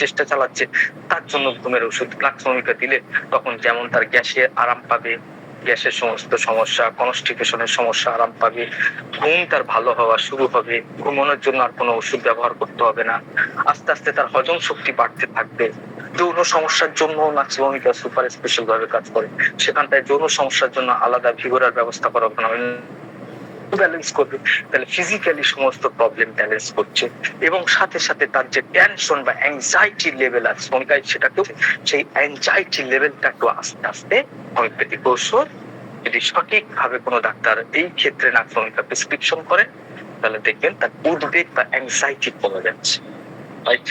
চেষ্টা চালাচ্ছে, তার জন্য ঘুমের ওষুধ নাক্সভমিকা দিলে তখন যেমন তার গ্যাসে আরাম পাবে, গ্যাসের সমস্ত সমস্যা, কনস্টিপেশনের সমস্যা আরাম পাবে, ঘুম তার ভালো হওয়া শুরু হবে, ঘুমানোর জন্য আর কোনো ওষুধ ব্যবহার করতে হবে না, আস্তে আস্তে তার হজম শক্তি বাড়তে থাকবে। যৌন সমস্যার জন্য নাক্সভমিকা সুপার স্পেশাল ভাবে কাজ করে, সেখানটায় যৌন সমস্যার জন্য আলাদা ভিগোরার ব্যবস্থা করা হবে, ব্যালেন্স করবে। তাহলে ফিজিক্যালি সমস্ত প্রবলেম ব্যালেন্স করছে, এবং সাথে সাথে তার যে টেনশন বা অ্যাংজাইটি লেভেল আছে সেটাকেও, সেই অ্যাংজাইটি লেভেলটা একটু আস্তে আস্তে হোমিওপ্যাথিক ঔষধ যদি সঠিকভাবে কোনো ডাক্তার এই ক্ষেত্রে নাক্সভমিকা প্রেসক্রিপশন করে, তাহলে দেখবেন তার উদ্বেগ বা অ্যাংজাইটি কমে যাচ্ছে। রাইট?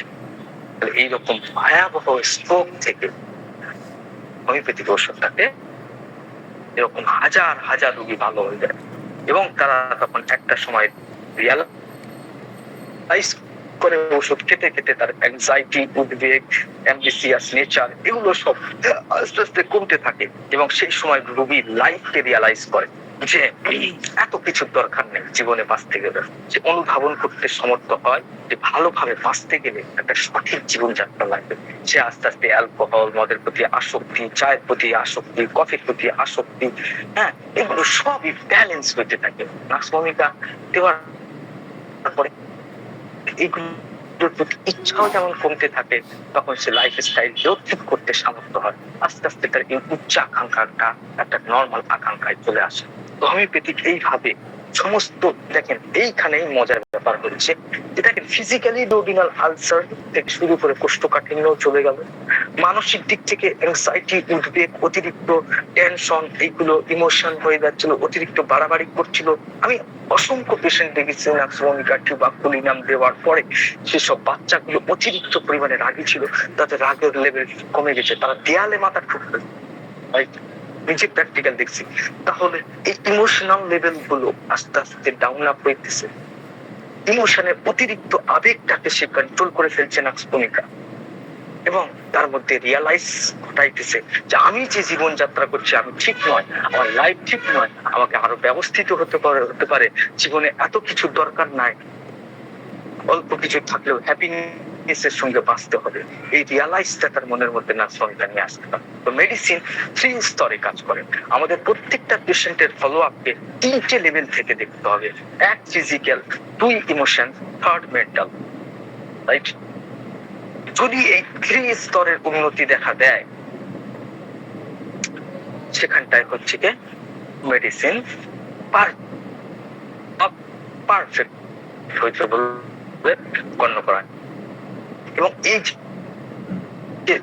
তাহলে এইরকম ভয়াবহ স্ট্রোক থেকে হোমিওপ্যাথিক ঔষধটাকে এরকম হাজার হাজার রোগী ভালো হয়ে যায়, এবং তারা তখন একটা সময় রিয়ালাইজ করে ওষুধ খেতে খেতে তার অ্যাংজাইটি, উদ্বেগ, অ্যাম্বিসিয়াস নেচার এগুলো সব আস্তে আস্তে কমতে থাকে, এবং সেই সময় রোগী লাইফকে রিয়ালাইজ করে যে এত কিছুর দরকার নেই জীবনে বাঁচতে গেলে। যে অনুধাবন করতে সমর্থ হয় যে ভালোভাবে বাঁচতে গেলে একটা সঠিক জীবনযাত্রা লাগবে। সে আস্তে আস্তে অ্যালকোহল, মদের প্রতি আসক্তি, চায়ের প্রতি আসক্তি, কফির প্রতি আসক্তি, হ্যাঁ, এগুলো সবই ব্যালেন্স হতে থাকে নাক্সভমিকা দেওয়ার পরে। এগুলোর প্রতি ইচ্ছাও যেমন কমতে থাকে, তখন সে লাইফ স্টাইলকেও ঠিক করতে সামর্থ্য হয়। আস্তে আস্তে তার এই উচ্চ আকাঙ্ক্ষাটা একটা নর্মাল আকাঙ্ক্ষায় চলে আসে। হোমিওপ্যাথিক এইভাবে সমস্ত দেখেন এইখানেই মজার ব্যাপার হচ্ছে যে দেখেন ফিজিক্যালি ডুওডিনাল আলসার থেকে শুরু করে কোষ্ঠকাঠিন্য চলে গেল, মানসিক দিক থেকে অ্যাংজাইটি, উদ্বেগ, অতিরিক্ত টেনশন, এইগুলো ইমোশন হয়ে যাচ্ছিল, অতিরিক্ত বাড়াবাড়ি করছিল। আমি অসংখ্য পেশেন্ট দেখেছি নাক্সভমিকা টিউবাকুলিনাম দেওয়ার পরে সেসব বাচ্চাগুলো অতিরিক্ত পরিমাণে রাগী ছিল, তাদের রাগের লেভেল কমে গেছে, তারা দেয়ালে মাথা ঠুকবে, রাইট? নিজে প্র্যাকটিক্যাল দেখছি। তাহলে এই ইমোশনাল লেভেল গুলো আস্তে আস্তে ডাউন আপ হইতেছে, ইমোশনের অতিরিক্ত আবেগটাকে সে কন্ট্রোল করে ফেলছে নাক্সভমিকা, এবং তার মধ্যে রিয়ালাইজ ঘটাইতেছে যে আমি যে জীবনযাত্রা করছি আমি ঠিক নয়, আমার লাইফ ঠিক নয়, আমাকে আরো ব্যবস্থিত হতে পারে, জীবনে এত কিছু দরকার নাই, অল্প কিছু থাকলেও হ্যাপিনেসের সঙ্গে বাঁচতে হবে। এই রিয়ালাইজটা তার মনের মধ্যে নাক্সভমিকা নিয়ে আসতে পারে। তো মেডিসিন 3 স্তরে কাজ করে। আমাদের প্রত্যেকটা পেশেন্টের ফলো আপকে 3টে লেভেল থেকে দেখতে হবে, 1 ফিজিক্যাল, 2 ইমোশন, 3 মেন্টাল, রাইট? যদি এই 3 স্তরের উন্নতি দেখা দেয় সেখানটায় হচ্ছে কি মেডিসিন পারফেক্ট হইতে বলে গণ্য করা। এবং এই যে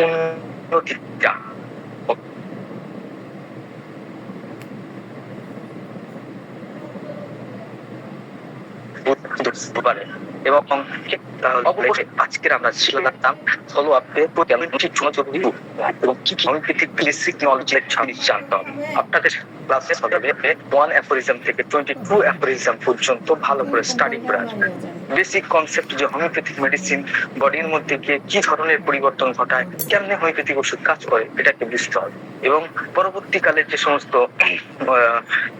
উন্নতিটা পারে, এবং অবশ্যই আজকের আমরা শিখলাম ফলো আপে জরুরি এবং কি হোমিওপ্যাথিক বেসিক নলেজ জানতে হবে। আপনাদের ক্লাসে হবে 1 অ্যাফোরিজম থেকে 22 অ্যাফোরিজম পর্যন্ত ভালো করে স্টাডি করে আসবেন। বেসিক কনসেপ্ট যে হোমিওপ্যাথিক মেডিসিন বডির মধ্যে গিয়ে কি ধরনের পরিবর্তন ঘটায়, কেমনে হোমিওপ্যাথিক ওষুধ কাজ করে, এটাকে বুঝতে হবে। এবং পরবর্তীকালে যে সমস্ত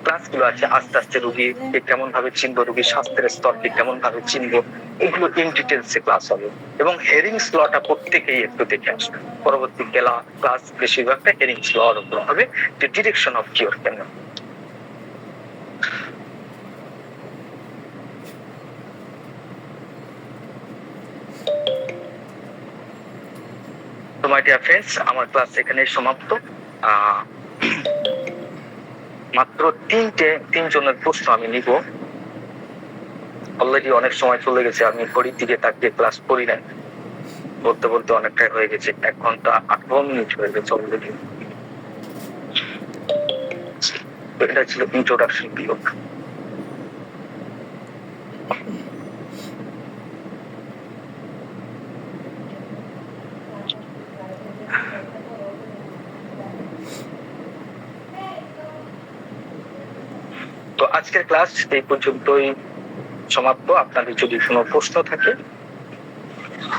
ক্লাসগুলো আছে আস্তে আস্তে রোগীকে কেমন ভাবে চিনবো, রোগীর স্বাস্থ্যের স্তরকে কেমন ভাবে চিনবো, এগুলো ইন ডিটেলসে ক্লাস হবে। এবং হেরিংস লটা প্রত্যেকেই একটু দেখে আসবে। পরবর্তী ক্লাস বেশিরভাগটা হেরিংস লর উপর হবে, যে ডিরেকশন অফ কিওর কেন। তো মাই ডিয়ার ফ্রেন্ডস, আমার ক্লাস এখানে সমাপ্ত। মাত্র 3 জনের প্রশ্ন আমি নিব। অলরেডি অনেক সময় চলে গেছে, আমি ঘড়ির দিকে তাকিয়ে ক্লাস করি নাই, বলতে বলতে অনেকটাই হয়ে গেছে, 1 ঘন্টা 18 মিনিট হয়ে গেছে অলরেডি। এটা ছিল ইন্ট্রোডাকশন পিরিয়ড। তো আজকের ক্লাস এই পর্যন্তই সমাপ্ত। আপনাদের যদি কোনো প্রশ্ন থাকে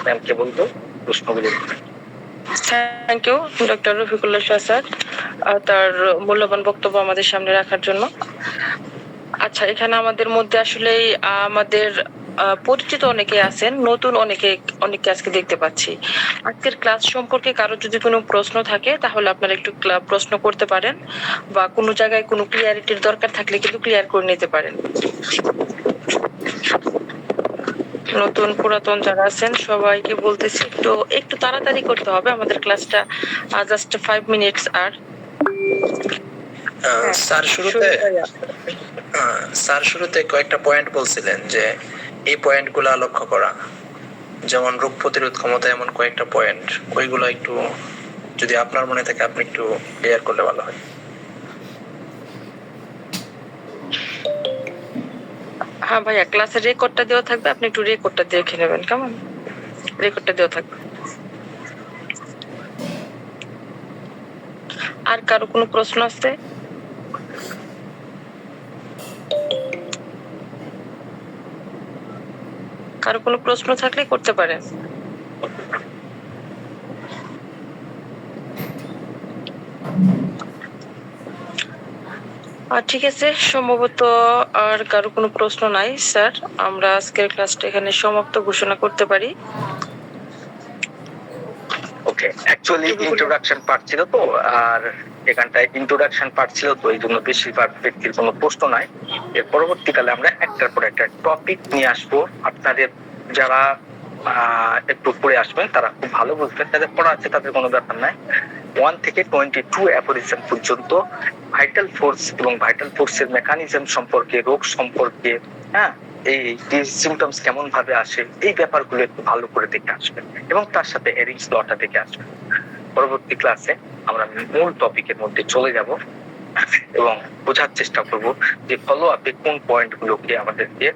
ম্যামকে বলবো প্রশ্নগুলো। Thank you doctor Rafiqullah Shah sir তার মূল্যবান বক্তব্য আমাদের সামনে রাখার জন্য। আচ্ছা, এখানে আমাদের মধ্যে আসলে আমাদের পরিচিত অনেকে আছেন, নতুন অনেকে আজকে দেখতে পাচ্ছি। আজকের ক্লাস সম্পর্কে কারো যদি কোনো প্রশ্ন থাকে তাহলে আপনারা একটু প্রশ্ন করতে পারেন, বা কোনো জায়গায় কোনো ক্লিয়ারিটির দরকার থাকলে কিন্তু ক্লিয়ার করে নিতে পারেন। নতুন পুরাতন যারা আছেন সবাইকে বলতেছি একটু তাড়াতাড়ি করতে হবে, আমাদের ক্লাসটা জাস্ট 5 মিনিটস। আর স্যার শুরুতে কয়েকটা পয়েন্ট বলছিলেন যে এই পয়েন্টগুলো লক্ষ্য করা, যেমন রোগ প্রতিরোধ ক্ষমতা, এমন কয়েকটা পয়েন্ট, ওইগুলো একটু যদি আপনার মনে থাকে আপনি একটু ক্লিয়ার করলে ভালো হয়। হ্যাঁ ভাইয়া, ক্লাসের রেকর্ডটা দেওয়া থাকবে, আপনি একটু রেকর্ডটা দেখে নেবেন, কেমন? রেকর্ডটা দেওয়া থাকবে। আর কারো কোনো প্রশ্ন আছে? কারো কোনো প্রশ্ন থাকলে করতে পারেন। ঠিক আছে, সম্ভবত আর কারো কোনো প্রশ্ন নাই স্যার, আমরা আজকের ক্লাসটা এখানে সমাপ্ত ঘোষণা করতে পারি। ওকে, অ্যাকচুয়ালি ইন্ট্রোডাকশন পার্ট ছিল তো, আর এখানটায় ইন্ট্রোডাকশন পার্ট ছিল তো, এই জন্য বেশিরভাগ ব্যক্তির কোনো প্রশ্ন নাই। এর পরবর্তীকালে আমরা একটার পর একটা টপিক নিয়ে আসবো। আপনাদের যারা একটু পড়ে আসবেন তারা খুব ভালো বুঝবেন, তাদের পড়া আছে তাদের কোনো ব্যাপার নাই। 1 থেকে 22 অ্যাফোরিজম পর্যন্ত ভাইটাল ফোর্স এবং ভাইটাল ফোর্সের মেকানিজম সম্পর্কে, রোগ সম্পর্কে, হ্যাঁ, এই সিমটমস কেমন ভাবে আসে, এই ব্যাপারগুলো একটু ভালো করে দেখে আসবেন এবং তার সাথে এরিক্স লটা দেখে আসবেন। পরবর্তী ক্লাসে আমরা মূল টপিকের মধ্যে চলে যাব এবং বোঝার চেষ্টা করব যে ফলো আপে কোন পয়েন্ট গুলোকে আমাদেরকে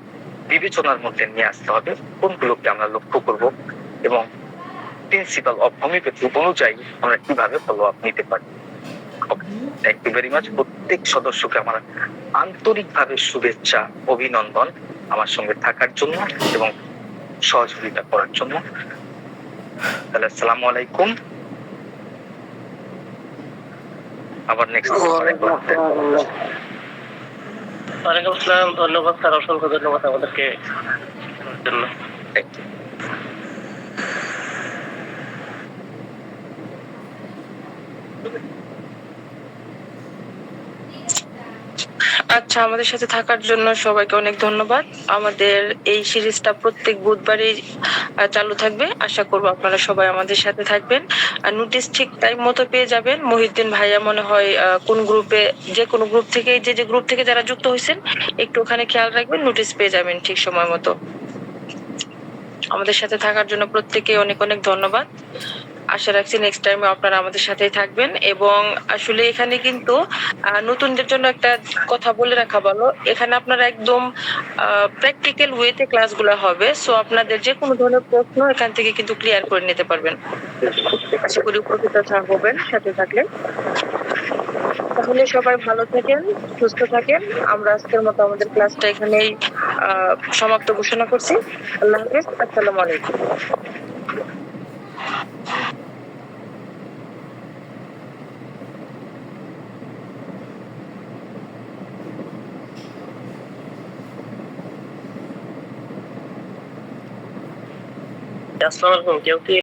বিবেচনার মধ্যে নিয়ে আসতে হবে, কোনগুলোকে আমরা লক্ষ্য করব এবং প্রিন্সিপাল অফ হোমিওপ্যাথি অনুযায়ী আমরা কিভাবে ফলো আপ নিতে পারি। Thank you very much. প্রত্যেক সদস্যকে আমার আন্তরিকভাবে শুভেচ্ছা, অভিনন্দন আমার সঙ্গে থাকার জন্য এবং সহযোগিতা করার জন্য। তাহলে আসসালামু আলাইকুম, আবার নেক্সট ওয়ালাইকুম আসসালাম, ধন্যবাদ স্যার, অসংখ্য ধন্যবাদ আমাদেরকে জন্য। Thank you. আচ্ছা, আমাদের সাথে থাকার জন্য সবাইকে অনেক ধন্যবাদ। আমাদের এই সিরিজটা প্রত্যেক বুধবারই চালু থাকবে। আশা করব আপনারা সবাই আমাদের সাথে থাকবেন। আর নোটিশ ঠিক টাইম মতো পেয়ে যাবেন। মহিউদ্দিন ভাইয়া মনে হয় কোন গ্রুপে, যে কোনো গ্রুপ থেকে, যে গ্রুপ থেকে যারা যুক্ত হয়েছেন একটু ওখানে খেয়াল রাখবেন, নোটিশ পেয়ে যাবেন ঠিক সময় মতো। আমাদের সাথে থাকার জন্য প্রত্যেককে অনেক অনেক ধন্যবাদ। আশা রাখছি নেক্সট টাইমে আপনারা আমাদের সাথেই থাকবেন। এবং আসলে এখানে কিন্তু নতুনদের জন্য একটা কথা বলে রাখা ভালো, এখানে আপনারা একদম প্র্যাকটিক্যাল ওয়েতে ক্লাসগুলো হবে। সো আপনাদের যে কোনো ধরনের প্রশ্ন এখান থেকে কিন্তু ক্লিয়ার করে নিতে পারবেন। আশা করি উপকৃত হবেন সাথে থাকলে। তাহলে সবাই ভালো থাকেন, সুস্থ থাকেন। আমরা আজকের মতো আমাদের ক্লাসটা এখানেই সমাপ্ত ঘোষণা করছি। আল্লাহ হাফেজ, আসসালামু আলাইকুম। আসসালামু আলাইকুম। কেউ কি